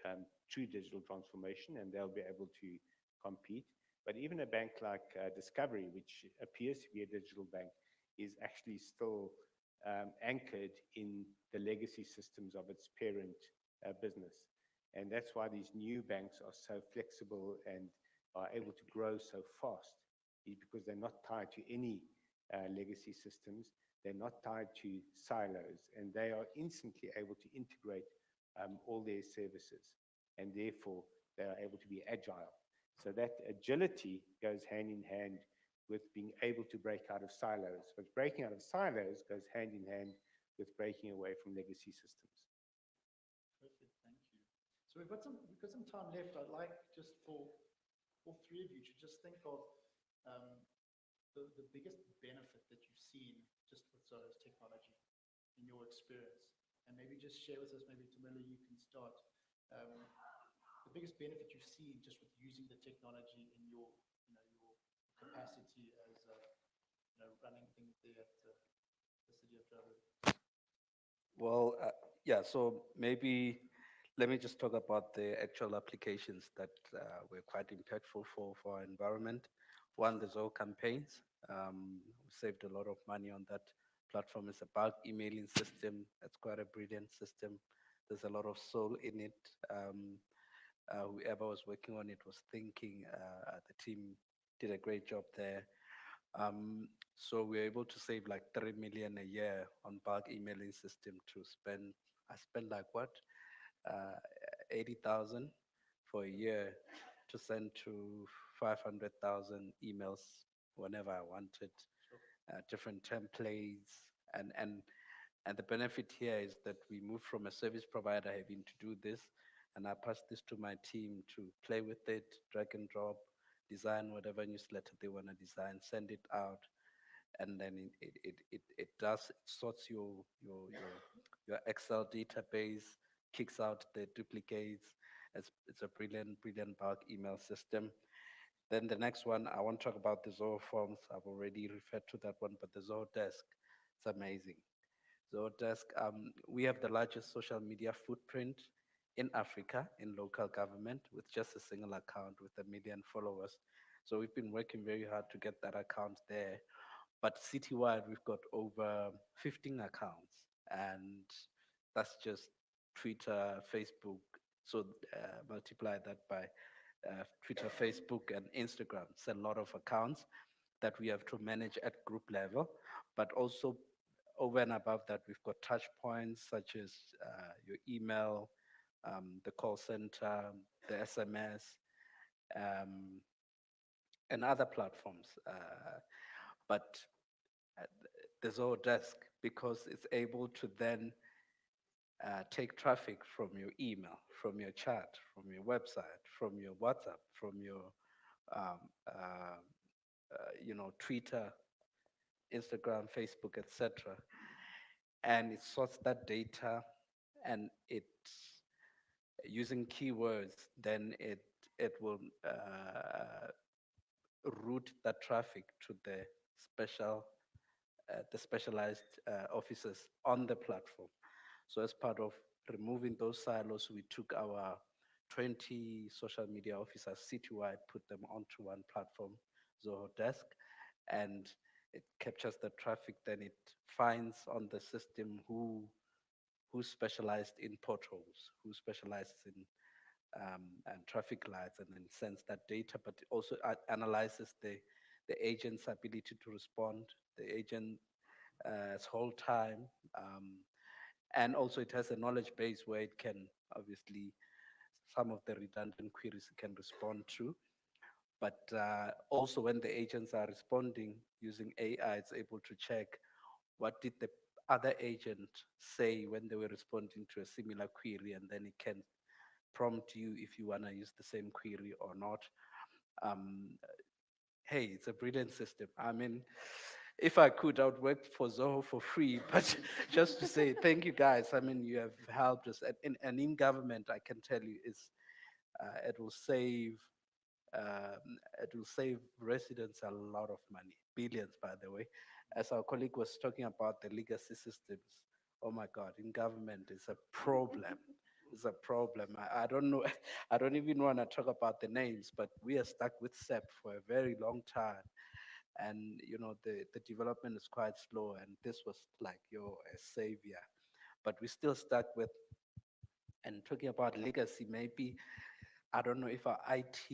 true digital transformation and they'll be able to compete. But even a bank like Discovery, which appears to be a digital bank, is actually still anchored in the legacy systems of its parent business. And that's why these new banks are so flexible and are able to grow so fast, is because they're not tied to any legacy systems. They're not tied to silos, and they are instantly able to integrate all their services, and therefore they are able to be agile. So that agility goes hand in hand with being able to break out of silos. But breaking out of silos goes hand in hand with breaking away from legacy systems. Perfect, thank you. So we've got some time left. I'd like just for all three of you to just think of the biggest benefit that you've seen just with Zoho's technology in your experience, and maybe just share with us. Maybe Tamila, you can start. The biggest benefit you've seen just with using the technology in your capacity as running things there at the city of Joburg. Well, yeah, so maybe let me just talk about the actual applications that were quite impactful for our environment. One, the Zoho campaigns. We saved a lot of money on that platform. It's a bulk emailing system. It's quite a brilliant system. There's a lot of soul in it. Whoever was working on it was thinking. The team did a great job there. So we're able to save like 3 million a year on bulk emailing system to spend. I spend like what, 80,000 for a year to send to 500,000 emails whenever I wanted, different templates, and the benefit here is that we moved from a service provider having to do this, and I passed this to my team to play with it, drag and drop, design whatever newsletter they want to design, send it out, and then it does, it sorts your Excel database, kicks out the duplicates. It's a brilliant bulk email system. Then the next one, I want to talk about the Zoho Forms. I've already referred to that one, but the Zoho Desk, it's amazing. Zoho Desk, we have the largest social media footprint in Africa in local government with just a single account with 1 million followers. So we've been working very hard to get that account there. But citywide, we've got over 15 accounts, and that's just Twitter, Facebook. So multiply that by Twitter, Facebook, and Instagram. It's a lot of accounts that we have to manage at group level, but also over and above that, we've got touch points such as your email, the call center, the SMS, um, and other platforms. But the Zoho Desk, because it's able to then take traffic from your email, from your chat, from your website, from your WhatsApp, from your um, Twitter, Instagram, Facebook, etc. And it sorts that data, and it's using keywords. Then it will route that traffic to the specialized officers on the platform. So as part of removing those silos, we took our 20 social media officers citywide, put them onto one platform, Zoho Desk, and it captures the traffic, then it finds on the system who specialized in potholes, who specializes in and traffic lights, and then sends that data, but it also analyzes the agent's ability to respond, the agent's whole time, and also it has a knowledge base where it can obviously some of the redundant queries it can respond to. But also when the agents are responding using AI, it's able to check what did the other agent say when they were responding to a similar query, and then it can prompt you if you want to use the same query or not. Um, hey, it's a brilliant system. I mean, if I could, I would work for Zoho for free, but just to say thank you guys. I mean, you have helped us. And in government, I can tell you, it will save residents a lot of money, billions, by the way. As our colleague was talking about the legacy systems, oh my God, in government, it's a problem. It's a problem. I don't know. I don't even want to talk about the names, but we are stuck with SEP for a very long time. And, you know, the development is quite slow. And this was like, a savior. But we still stuck with, and talking about legacy, maybe I don't know if our IT,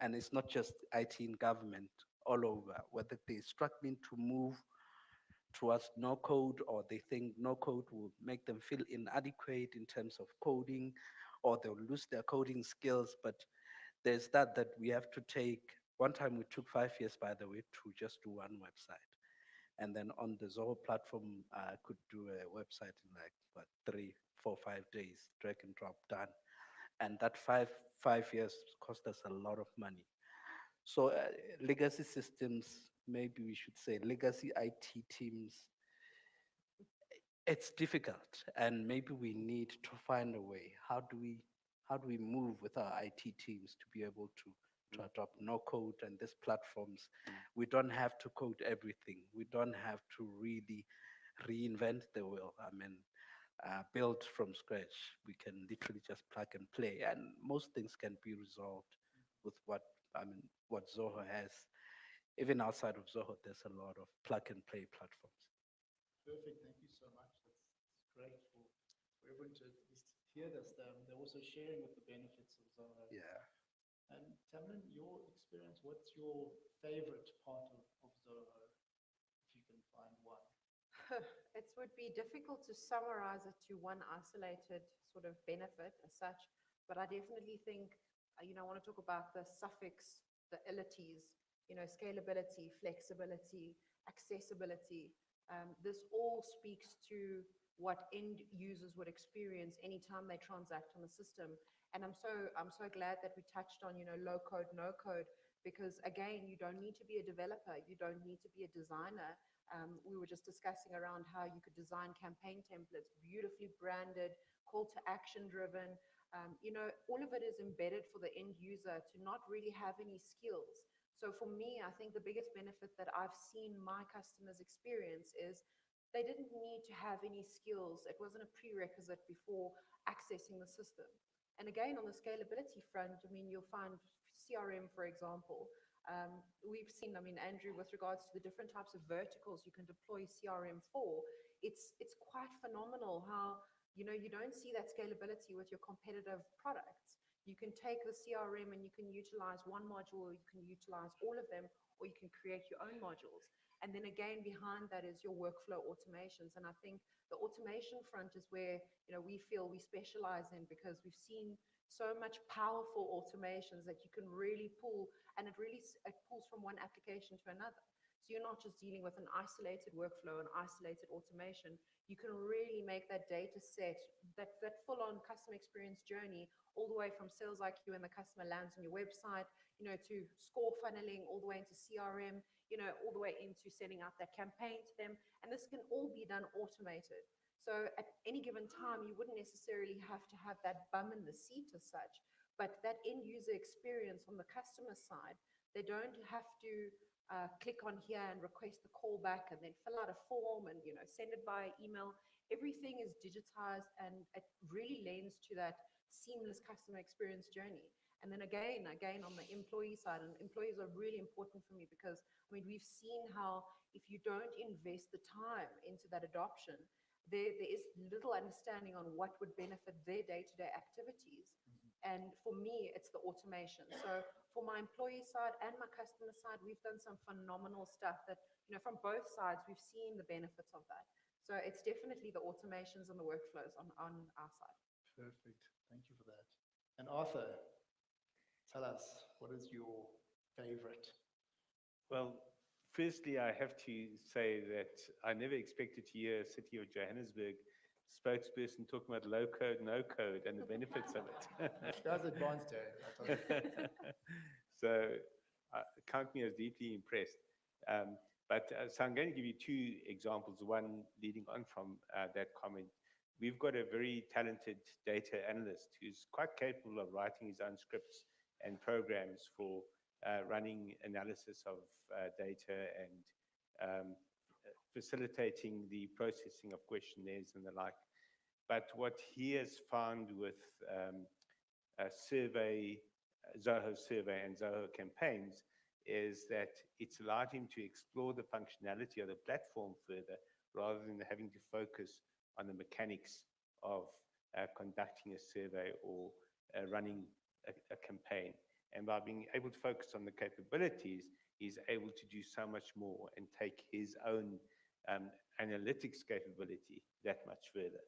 and it's not just IT in government, all over, whether they're struggling to move towards no code, or they think no code will make them feel inadequate in terms of coding, or they'll lose their coding skills. But there's that we have to take. One time we took 5 years, by the way, to just do one website. And then on the Zoho platform, I could do a website in like, what, 3, 4, 5 days, drag and drop, done. And that five years cost us a lot of money. So legacy systems, maybe we should say legacy IT teams, it's difficult, and maybe we need to find a way. How do we move with our IT teams to be able to adopt no code and these platforms? We don't have to code everything. We don't have to really reinvent the wheel. I mean, build from scratch. We can literally just plug and play, and most things can be resolved with what Zoho has. Even outside of Zoho, there's a lot of plug and play platforms. Perfect. Thank you so much. That's great for everyone to at least hear this. They're also sharing with the benefits of Zoho. Yeah. And Tamlin, your experience, what's your favorite part of Zoho, if you can find one? It would be difficult to summarize it to one isolated sort of benefit as such, but I definitely think, I want to talk about the suffix, the ilities, scalability, flexibility, accessibility. This all speaks to what end users would experience anytime they transact on the system. And I'm so glad that we touched on, low code, no code, because again, you don't need to be a developer, you don't need to be a designer. We were just discussing around how you could design campaign templates, beautifully branded, call to action driven. All of it is embedded for the end user to not really have any skills. So for me, I think the biggest benefit that I've seen my customers experience is they didn't need to have any skills. It wasn't a prerequisite before accessing the system. And again, on the scalability front, you'll find CRM, for example. We've seen, Andrew, with regards to the different types of verticals you can deploy CRM for, it's quite phenomenal how, you don't see that scalability with your competitive products. You can take the CRM and you can utilize one module, or you can utilize all of them, or you can create your own modules. And then again, behind that is your workflow automations. And I think the automation front is where, we feel we specialize in, because we've seen so much powerful automations that you can really pull, and it pulls from one application to another. So you're not just dealing with an isolated workflow, an isolated automation. You can really make that data set, that full-on customer experience journey, all the way from sales IQ and the customer lands on your website, to score funneling, all the way into CRM, all the way into sending out that campaign to them. And this can all be done automated. So at any given time, you wouldn't necessarily have to have that bum in the seat as such, but that end user experience on the customer side, they don't have to click on here and request the call back and then fill out a form and send it by email. Everything is digitized, and it really lends to that seamless customer experience journey. And then again on the employee side, and employees are really important for me because, I mean, we've seen how if you don't invest the time into that adoption, there is little understanding on what would benefit their day-to-day activities. And for me, it's the automation. So for my employee side and my customer side, we've done some phenomenal stuff that, from both sides, we've seen the benefits of that. So it's definitely the automations and the workflows on our side. Perfect. Thank you for that. And Arthur, tell us, what is your favorite? Well, firstly, I have to say that I never expected to hear a City of Johannesburg spokesperson talking about low code, no code, and the benefits of it. That's advanced, eh? So count me as deeply impressed. So I'm going to give you two examples, one leading on from that comment. We've got a very talented data analyst who's quite capable of writing his own scripts and programs for running analysis of data and facilitating the processing of questionnaires and the like. But what he has found with a survey, Zoho survey and Zoho campaigns is that it's allowed him to explore the functionality of the platform further rather than having to focus on the mechanics of conducting a survey or running a campaign. And by being able to focus on the capabilities, he's able to do so much more and take his own analytics capability that much further.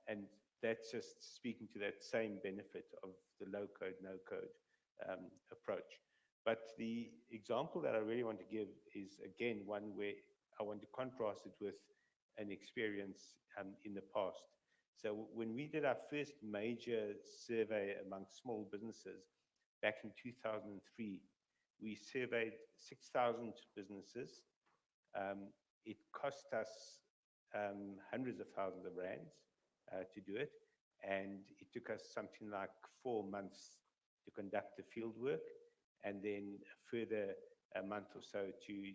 And that's just speaking to that same benefit of the low code, no code approach. But the example that I really want to give is, again, one where I want to contrast it with an experience in the past. So when we did our first major survey among small businesses back in 2003, we surveyed 6,000 businesses. It cost us hundreds of thousands of rands to do it. And it took us something like 4 months to conduct the field work, and then a further a month or so to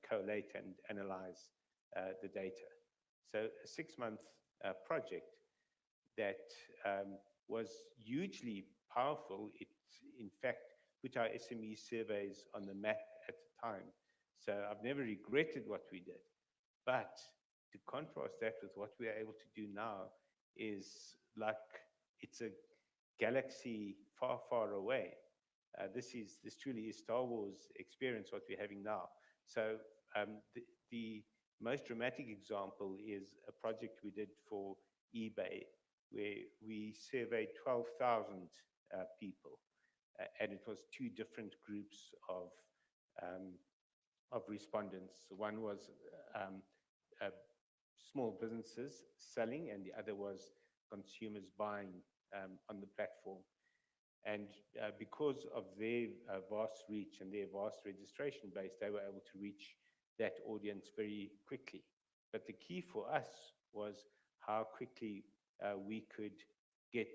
collate and analyze the data. So a 6-month project that was hugely powerful. It, in fact, put our SME surveys on the map at the time. So I've never regretted what we did. But to contrast that with what we are able to do now is like it's a galaxy far, far away. This truly is Star Wars experience, what we're having now. So the most dramatic example is a project we did for eBay, where we surveyed 12,000 people, and it was 2 different groups of respondents. One was small businesses selling, and the other was consumers buying on the platform. And because of their vast reach and their vast registration base, they were able to reach that audience very quickly. But the key for us was how quickly we could get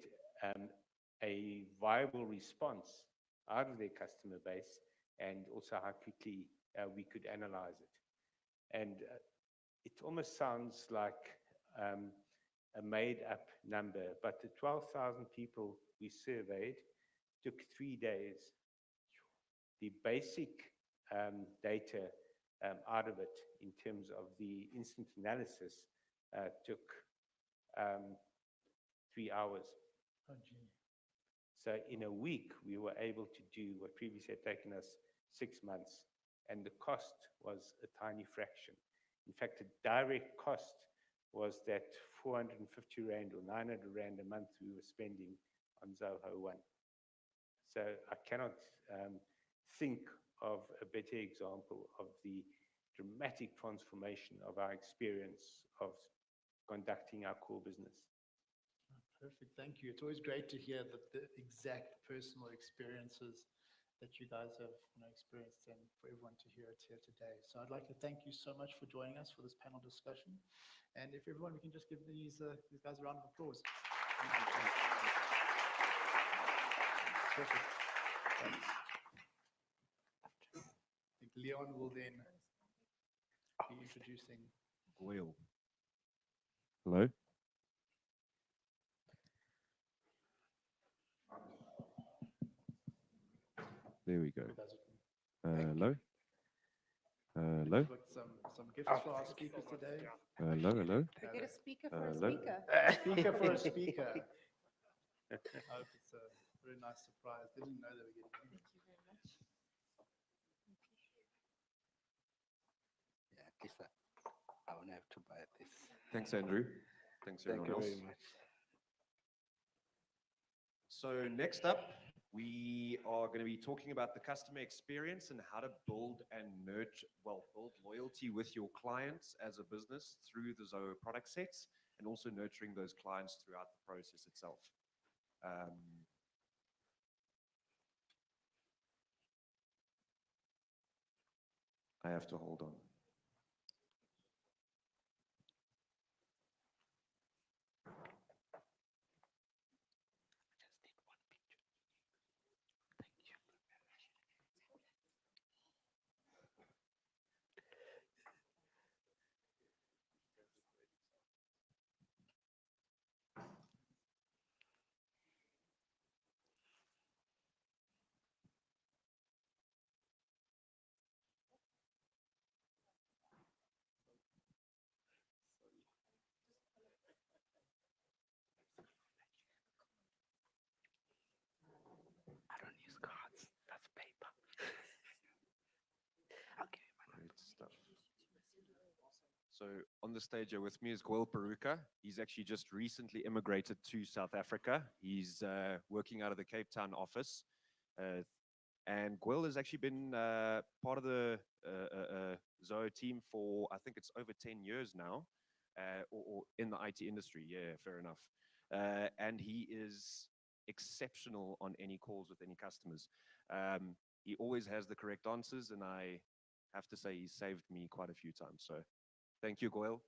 a viable response out of their customer base, and also how quickly we could analyze it. And it almost sounds like a made-up number, but the 12,000 people we surveyed took 3 days. The basic data out of it in terms of the instant analysis took 3 hours. Oh, gee. So in a week, we were able to do what previously had taken us 6 months, and the cost was a tiny fraction. In fact, the direct cost was that 450 Rand or 900 Rand a month we were spending on Zoho One. So I cannot think of a better example of the dramatic transformation of our experience of conducting our core business. Perfect, thank you. It's always great to hear that the exact personal experiences that you guys have experienced, and for everyone to hear it here today. So I'd like to thank you so much for joining us for this panel discussion. And if everyone, we can just give these guys a round of applause. Perfect. Thanks. I think Leon will then be introducing Goyle. Hello. There we go. Who does it? Hello? Hello? We've got some gifts for our speakers today. Hello, hello? We get a speaker for a Hello? speaker. Speaker for a speaker. I hope it's a very nice surprise. Didn't know they were getting Thank you very much. Yeah, at least I won't have to buy this. Thanks, Andrew. Thanks, Thank everyone you else. very much. So next up, we are going to be talking about the customer experience and how to build and nurture, build loyalty with your clients as a business through the Zoho product sets, and also nurturing those clients throughout the process itself. I have to hold on. I don't use cards. That's paper. I'll give you my Great stuff. So on the stage here with me is Gwil Peruka. He's actually just recently immigrated to South Africa. He's working out of the Cape Town office. And Gwil has actually been part of the Zoho team for, I think it's over 10 years now, or in the IT industry. Yeah, fair enough. And he is exceptional on any calls with any customers. He always has the correct answers, and I have to say he's saved me quite a few times. So thank you, Gwil.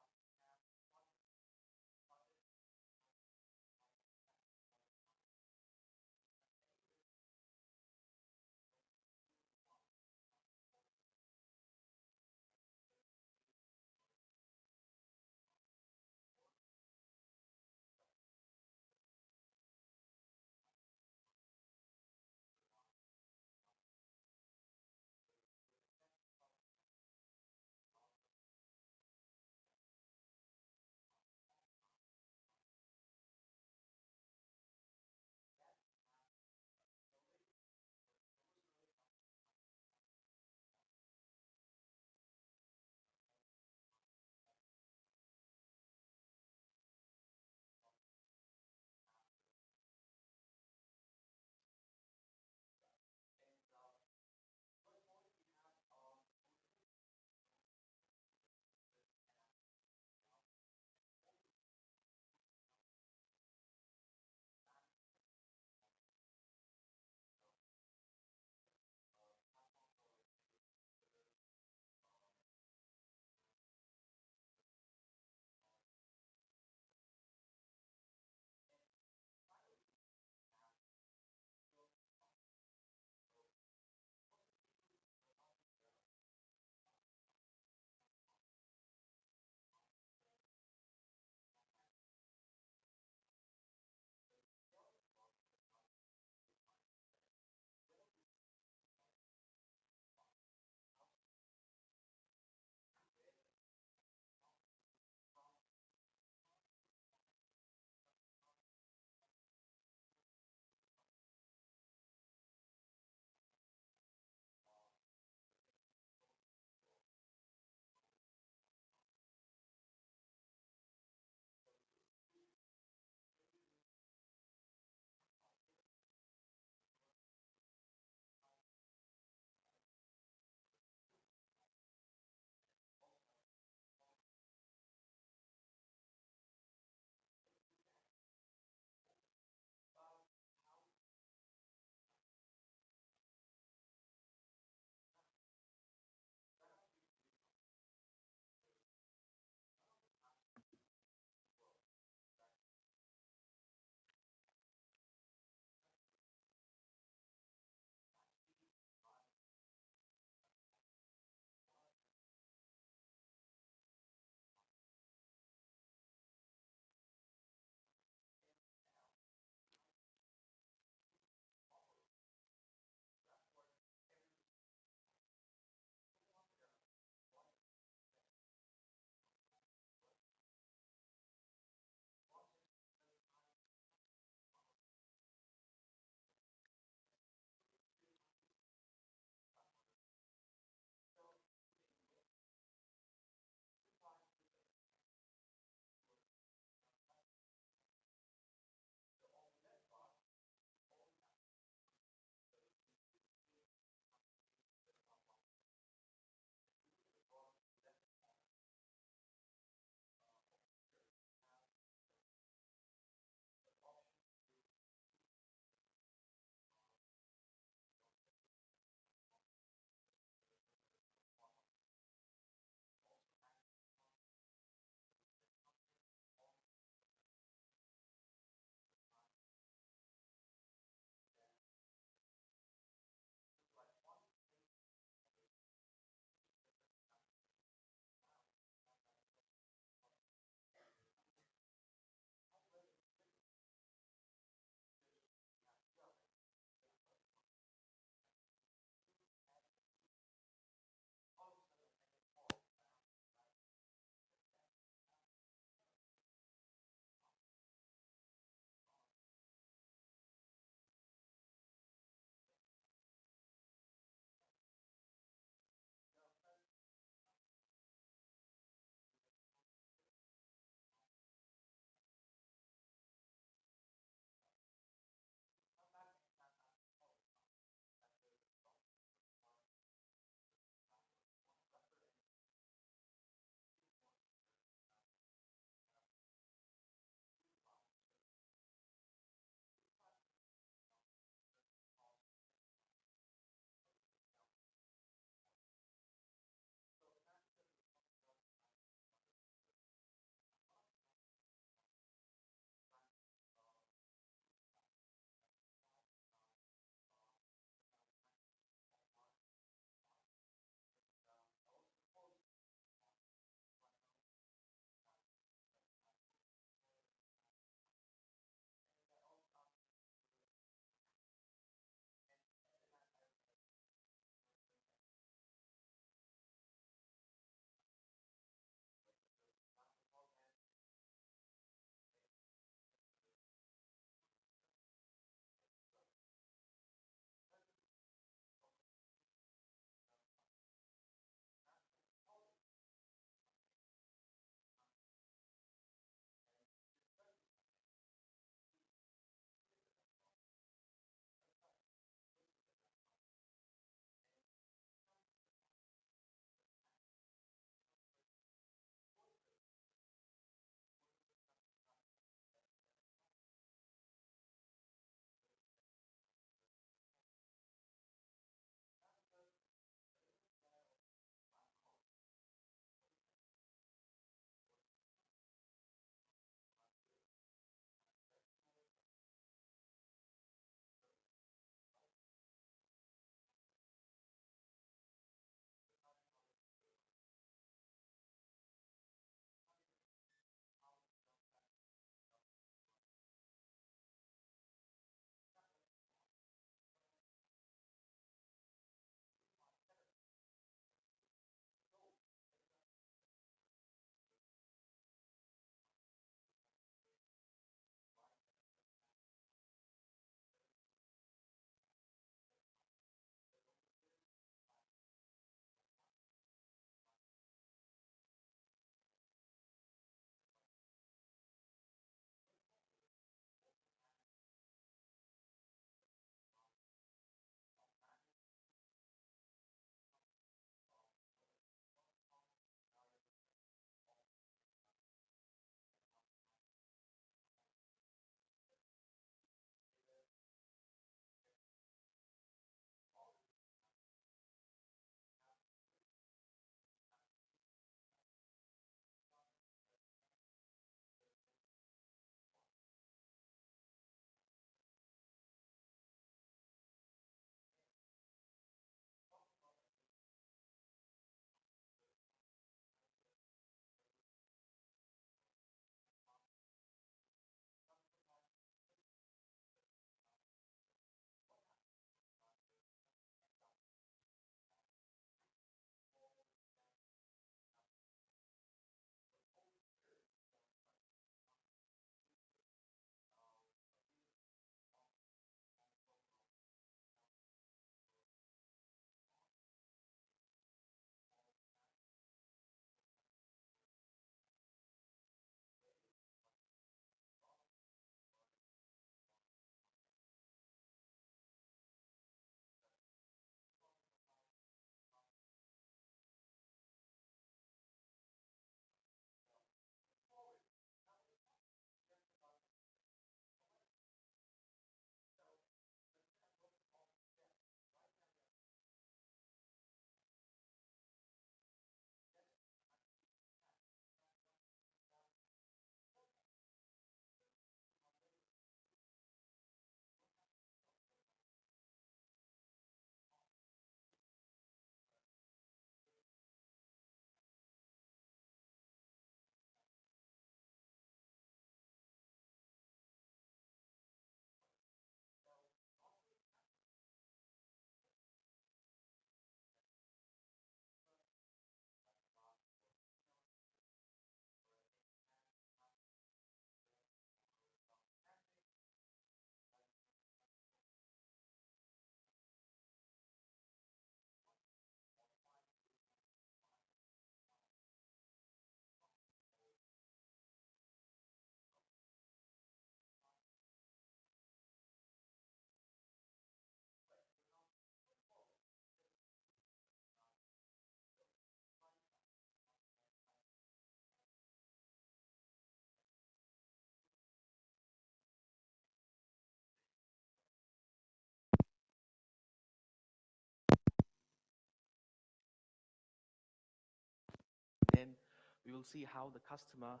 we will see how the customer,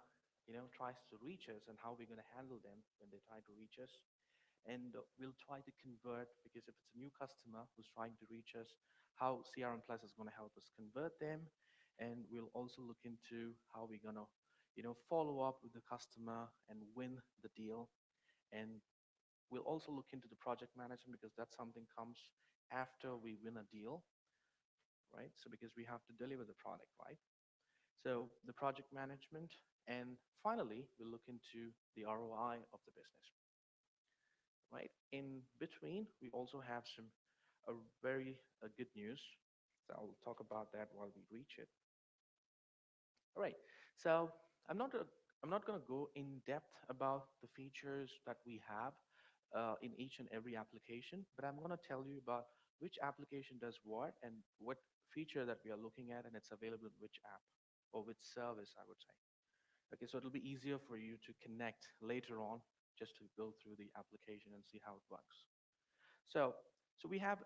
tries to reach us and how we're going to handle them when they try to reach us. And we'll try to convert, because if it's a new customer who's trying to reach us, how CRM Plus is going to help us convert them. And we'll also look into how we're going to, follow up with the customer and win the deal. And we'll also look into the project management, because that's something comes after we win a deal, right? So because we have to deliver the product, right? So the project management, and finally, we'll look into the ROI of the business, right? In between, we also have some very good news. So I'll talk about that while we reach it. All right. So I'm not going to go in depth about the features that we have in each and every application, but I'm going to tell you about which application does what and what feature that we are looking at, and it's available in which app or which service, I would say. Okay, so it'll be easier for you to connect later on, just to go through the application and see how it works. So we have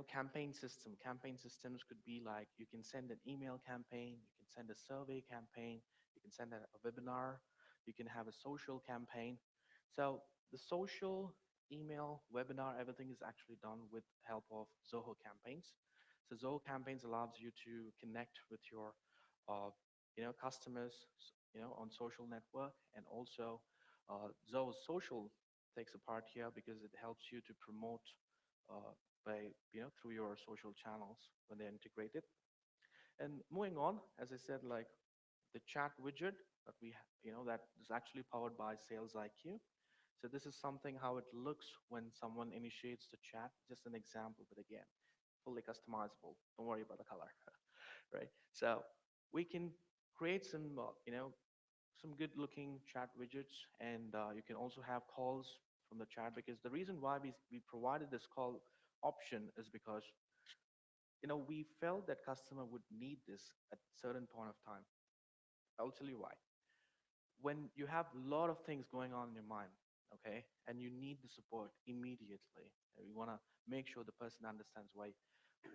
campaign system. Campaign systems could be like, you can send an email campaign, you can send a survey campaign, you can send a webinar, you can have a social campaign. So the social, email, webinar, everything is actually done with help of Zoho campaigns. So Zoho campaigns allows you to connect with your customers, on social network, and also Zoho social takes a part here because it helps you to promote by through your social channels when they're integrated. And moving on, as I said, like the chat widget that that is actually powered by Sales IQ. So this is something how it looks when someone initiates the chat. Just an example, but again, fully customizable. Don't worry about the color, right? So we can create some some good looking chat widgets, and you can also have calls from the chat, because the reason why we provided this call option is because we felt that customer would need this at a certain point of time. I'll tell you why. When you have a lot of things going on in your mind, okay, and you need the support immediately, and you want to make sure the person understands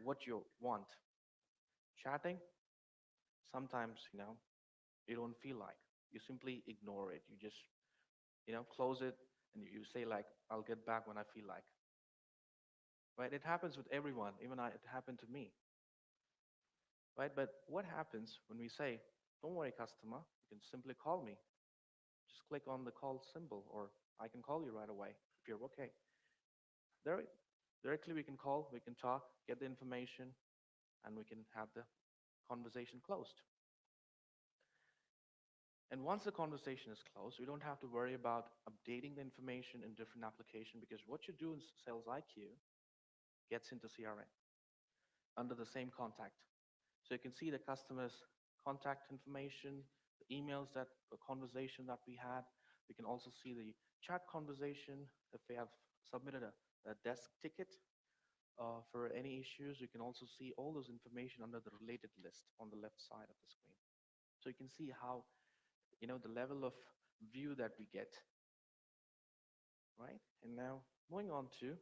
what you want. Chatting, sometimes you don't feel like, you simply ignore it. You just close it, and you say like, I'll get back when I feel like. Right? It happens with everyone. Even it happened to me. Right? But what happens when we say, don't worry, customer, you can simply call me. Just click on the call symbol, or I can call you right away if you're okay. Directly we can call, we can talk, get the information, and we can have the conversation closed. And once the conversation is closed, we don't have to worry about updating the information in different applications, because what you do in Sales IQ gets into CRM under the same contact. So you can see the customer's contact information, the emails, the conversation that we had. We can also see the chat conversation. If they have submitted a desk ticket for any issues, you can also see all those information under the related list on the left side of the screen. So you can see how the level of view that we get, right? And now moving on to,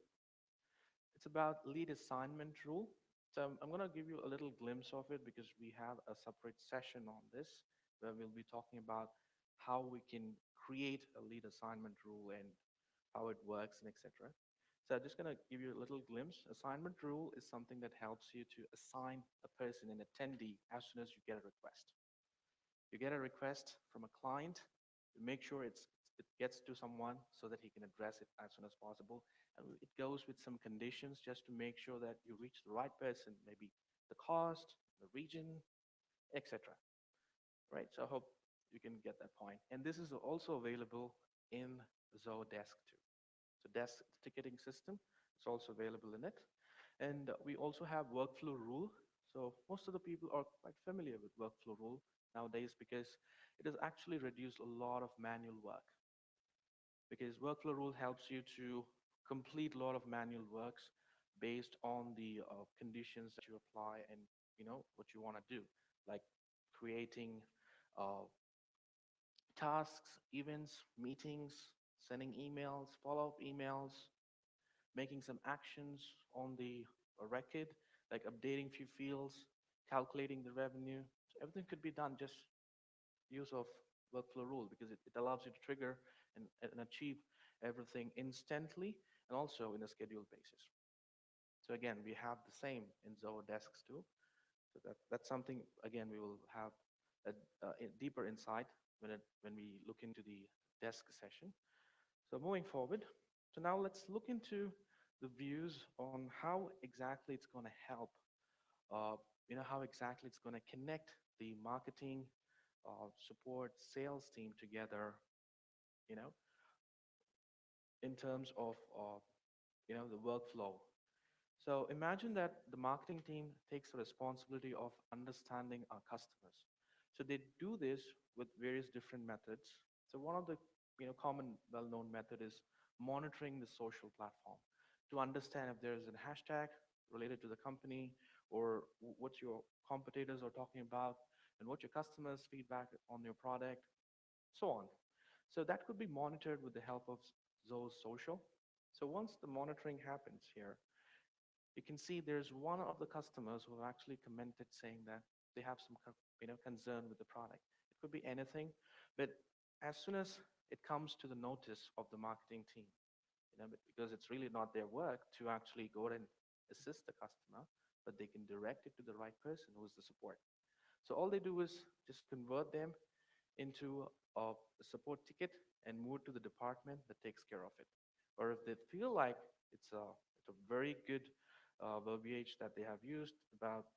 it's about lead assignment rule. So I'm going to give you a little glimpse of it, because we have a separate session on this where we'll be talking about how we can create a lead assignment rule and how it works and etc. So I'm just going to give you a little glimpse. Assignment rule is something that helps you to assign a person, an attendee, as soon as you get a request. You get a request from a client, make sure it gets to someone so that he can address it as soon as possible. And it goes with some conditions just to make sure that you reach the right person, maybe the cost, the region, etc. Right, so I hope you can get that point. And this is also available in Zoho Desk too. So Desk ticketing system is also available in it. And we also have workflow rule. So most of the people are quite familiar with workflow rule nowadays, because it has actually reduced a lot of manual work. Because workflow rule helps you to complete a lot of manual works based on the conditions that you apply and what you want to do, like creating tasks, events, meetings, sending emails, follow-up emails, making some actions on the record, like updating few fields, calculating the revenue. So everything could be done just use of workflow rule because it allows you to trigger and achieve everything instantly and also in a scheduled basis. So again, we have the same in Zoho desks too. So that's something, again, we will have a deeper insight when we look into the desk session. So moving forward, so now let's look into the views on how exactly it's going to help, uh, how exactly it's going to connect the marketing, support, sales team together, you know, in terms of, the workflow. So imagine that the marketing team takes the responsibility of understanding our customers. So they do this with various different methods. So one of the common well-known method is monitoring the social platform to understand if there is a hashtag related to the company or what your competitors are talking about and what your customers feedback on your product, so on. So that could be monitored with the help of Zoho Social. So once the monitoring happens here, you can see there's one of the customers who have actually commented saying that they have some concern with the product. It could be anything, but as soon as it comes to the notice of the marketing team, because it's really not their work to actually go and assist the customer, but they can direct it to the right person who is the support. So all they do is just convert them into a support ticket and move to the department that takes care of it. Or if they feel like it's a very good verbiage that they have used about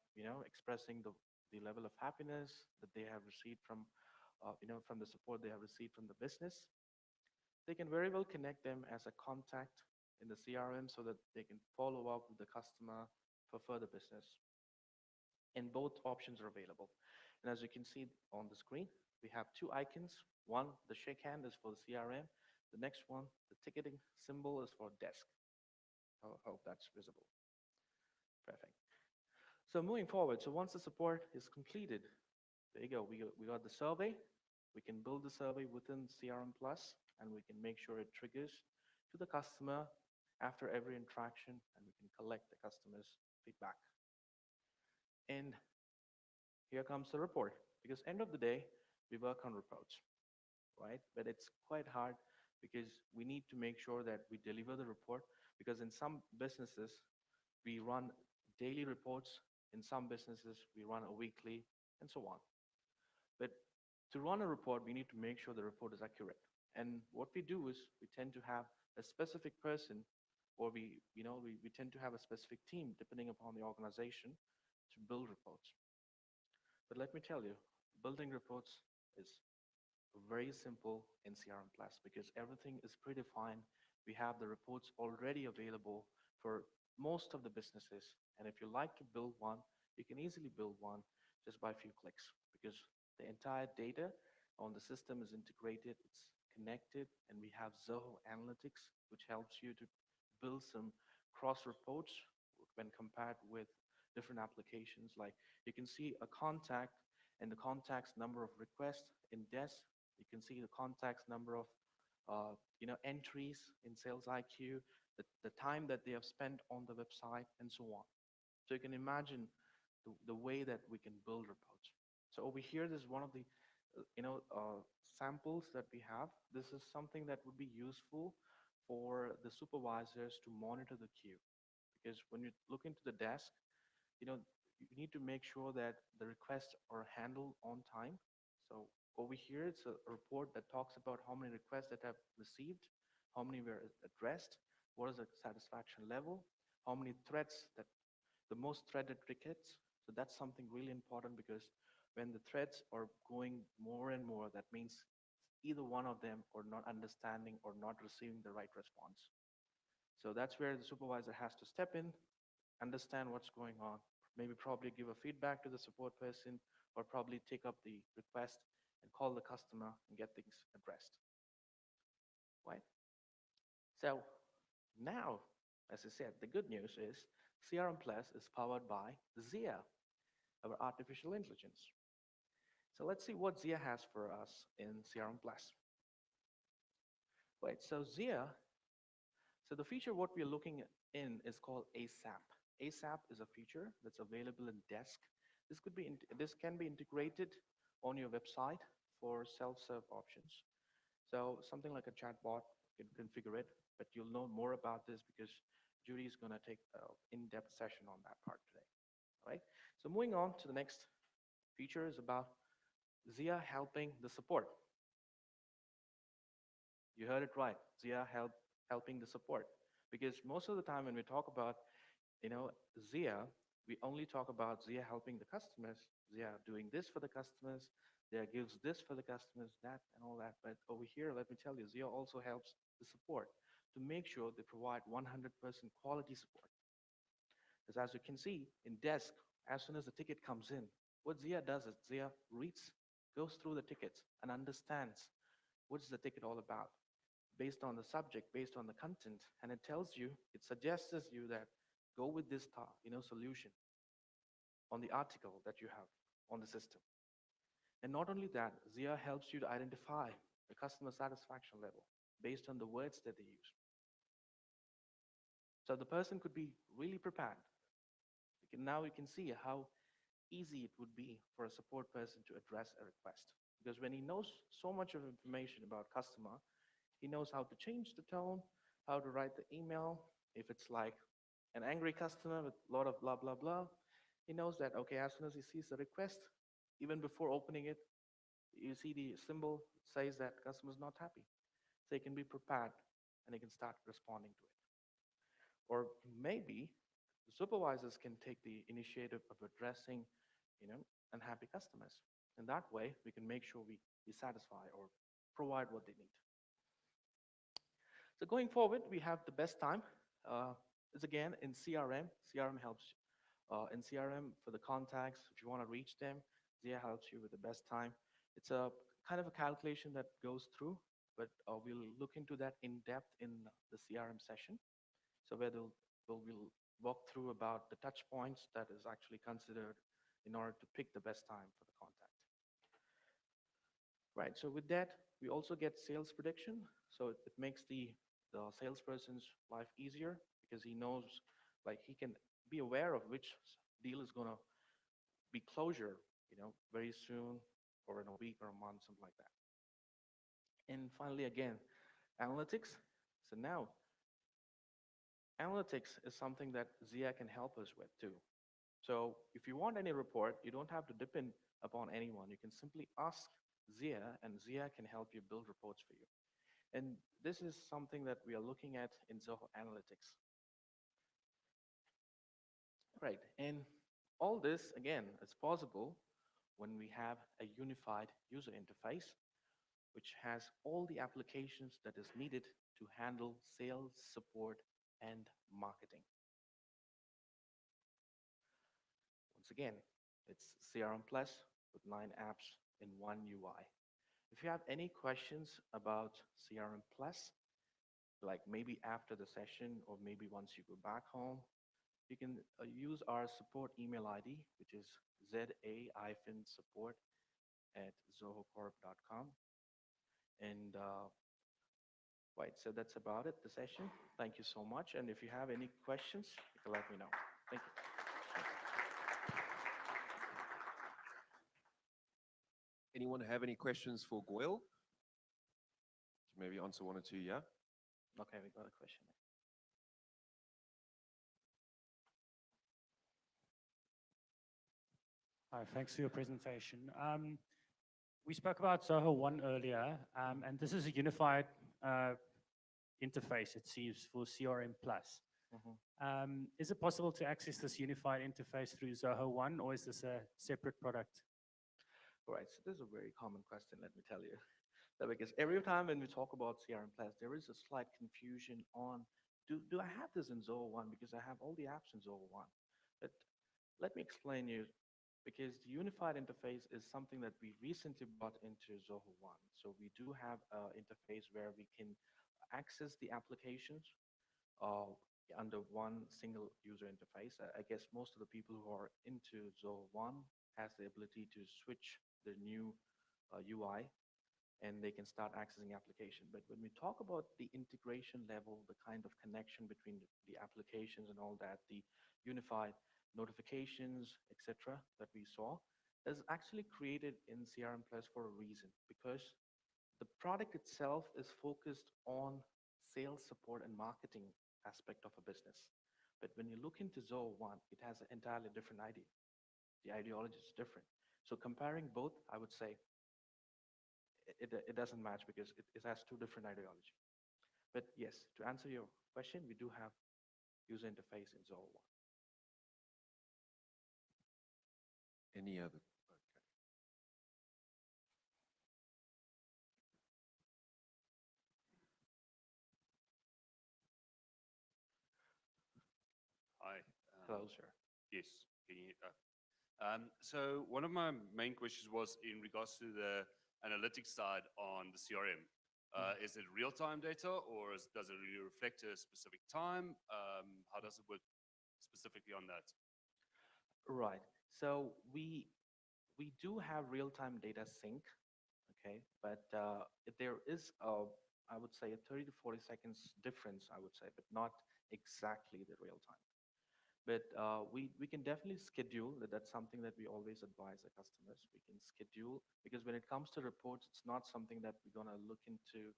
expressing the level of happiness that they have received from the support they have received from the business, they can very well connect them as a contact in the CRM so that they can follow up with the customer for further business. And both options are available. And as you can see on the screen, we have two icons. One, the shake hand is for the CRM. The next one, the ticketing symbol is for desk. I hope that's visible. Perfect. So moving forward, so once the support is completed, there you go. We got the survey. We can build the survey within CRM Plus, and we can make sure it triggers to the customer after every interaction, and we can collect the customer's feedback. And here comes the report, because end of the day, we work on reports, right? But it's quite hard because we need to make sure that we deliver the report, because in some businesses, we run daily reports. In some businesses, we run a weekly, and so on. But to run a report, we need to make sure the report is accurate. And what we do is we tend to have a specific person, or we tend to have a specific team, depending upon the organization, to build reports. But let me tell you, building reports is very simple in CRM Plus because everything is predefined. We have the reports already available for most of the businesses. And if you like to build one, you can easily build one just by a few clicks because the entire data on the system is integrated, it's connected, and we have Zoho Analytics, which helps you to build some cross reports when compared with different applications. Like you can see a contact and the contact's number of requests in desk. You can see the contact's number of entries in Sales IQ, the time that they have spent on the website, and so on. So you can imagine the way that we can build reports. So over here, this is one of the samples that we have. This is something that would be useful for the supervisors to monitor the queue, because when you look into the desk, you need to make sure that the requests are handled on time. So over here, it's a report that talks about how many requests that have received, how many were addressed, what is the satisfaction level, how many threads, that the most threaded tickets. So that's something really important, because when the threads are going more and more, that means either one of them are not understanding or not receiving the right response. So that's where the supervisor has to step in, understand what's going on, maybe probably give a feedback to the support person, or probably take up the request and call the customer and get things addressed. Right? So now, as I said, the good news is CRM Plus is powered by Zia, our artificial intelligence. So let's see what Zia has for us in CRM Plus. Right, so Zia, so the feature what we're looking in is called ASAP. ASAP is a feature that's available in Desk. This can be integrated on your website for self-serve options. So something like a chatbot, you can configure it, but you'll know more about this because Judy is going to take an in-depth session on that part today. All right. So moving on to the next feature is about Zia helping the support. You heard it right. Zia helping the support. Because most of the time when we talk about, Zia, we only talk about Zia helping the customers, Zia doing this for the customers, Zia gives this for the customers, that and all that. But over here, let me tell you, Zia also helps the support to make sure they provide 100% quality support. Because as you can see in desk, as soon as the ticket comes in, what Zia does is Zia goes through the tickets and understands what is the ticket all about based on the subject, based on the content, and it tells you, it suggests you that go with this solution on the article that you have on the system. And not only that, Zia helps you to identify the customer satisfaction level based on the words that they use. So the person could be really prepared. Now you can see how easy it would be for a support person to address a request. Because when he knows so much of information about customer, he knows how to change the tone, how to write the email. If it's like an angry customer with a lot of blah, blah, blah, he knows that, okay, as soon as he sees the request, even before opening it, you see the symbol says that customer is not happy. So he can be prepared and he can start responding to it. Or maybe the supervisors can take the initiative of addressing, unhappy customers. And that way, we can make sure we satisfy or provide what they need. So going forward, we have the best time. Is again in CRM. CRM helps in CRM for the contacts. If you want to reach them, Zia helps you with the best time. It's a kind of a calculation that goes through, but we'll look into that in depth in the CRM session. So where we'll walk through about the touch points that is actually considered in order to pick the best time for the contact. Right, so with that, we also get sales prediction. So it makes the salesperson's life easier because he knows, like he can be aware of which deal is going to be closure, very soon or in a week or a month, something like that. And finally, again, analytics. So now, analytics is something that Zia can help us with too. So if you want any report, you don't have to depend upon anyone. You can simply ask Zia, and Zia can help you build reports for you. And this is something that we are looking at in Zoho Analytics. Right, and all this, again, is possible when we have a unified user interface, which has all the applications that is needed to handle sales, support, and marketing. Once again, it's CRM Plus with 9 apps in one UI. If you have any questions about CRM Plus, like maybe after the session or maybe once you go back home, you can use our support email ID, which is za-support@zohocorp.com. And right, so that's about it, the session. Thank you so much. And if you have any questions, you can let me know. Thank you. Anyone have any questions for Goyle? Maybe answer one or two, yeah? Okay, we got a question. Hi, thanks for your presentation. We spoke about Zoho One earlier, and this is a unified interface, it seems, for CRM Plus. Is it possible to access this unified interface through Zoho One, or is this a separate product? All right, so this is a very common question, let me tell you. Because every time when we talk about CRM Plus, there is a slight confusion on, do I have this in Zoho One? Because I have all the apps in Zoho One. But let me explain you, because the unified interface is something that we recently brought into Zoho One. So we do have an interface where we can access the applications under one single user interface. I guess most of the people who are into Zoho One has the ability to switch the new UI and they can start accessing application. But when we talk about the integration level, the kind of connection between the applications and all that, the unified, notifications, etc. that we saw is actually created in CRM Plus for a reason, because the product itself is focused on sales support and marketing aspect of a business. But when you look into Zoho One, it has an entirely different idea. The ideology is different. So comparing both, I would say it doesn't match because it has two different ideology. But yes, to answer your question, we do have user interface in Zoho One. Any other? Hi. Hello, sir. Yes. Can you, so one of my main questions was in regards to the analytics side on the CRM. Is it real-time data, or does it really reflect a specific time? How does it work specifically on that? Right. So we do have real-time data sync, okay, but there is I would say a 30 to 40 seconds difference, I would say, but not exactly the real time. But we can definitely schedule. That's something that we always advise our customers. We can schedule, because when it comes to reports, it's not something that we're going to look into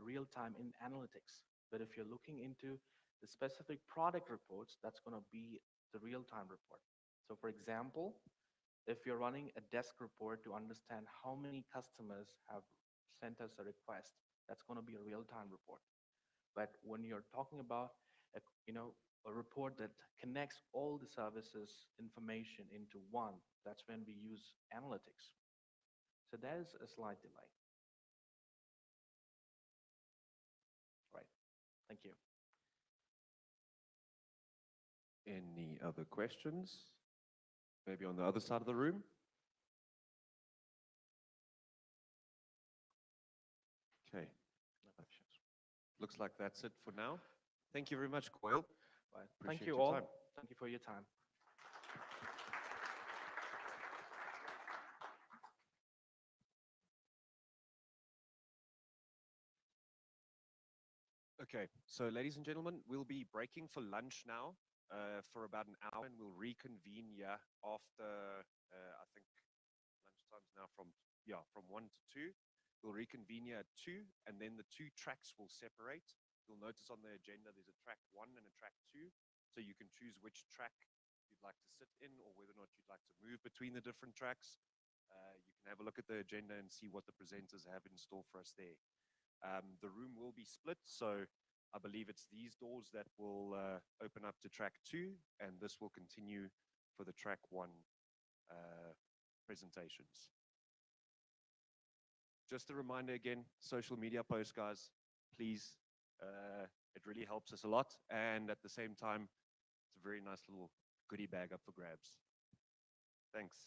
real time in analytics. But if you're looking into the specific product reports, that's going to be the real time report. So for example, if you're running a desk report to understand how many customers have sent us a request, that's going to be a real time report. But when you're talking about a report that connects all the services information into one, that's when we use analytics. So there is a slight delay. Right. Thank you. Any other questions? Maybe on the other side of the room? Okay. No questions. Looks like that's it for now. Thank you very much, Coyle. Right. Appreciate Thank you your all. time. Thank you for your time. Okay, so ladies and gentlemen, we'll be breaking for lunch now for about an hour, and we'll reconvene here after, I think, lunchtime's now from 1 to 2. We'll reconvene here at 2, and then the two tracks will separate. You'll notice on the agenda there's a track 1 and a track 2, so you can choose which track you'd like to sit in or whether or not you'd like to move between the different tracks. You can have a look at the agenda and see what the presenters have in store for us there. The room will be split, so I believe it's these doors that will open up to track 2, and this will continue for the track 1 presentations. Just a reminder again, social media posts, guys, please. It really helps us a lot, and at the same time, it's a very nice little goodie bag up for grabs. Thanks.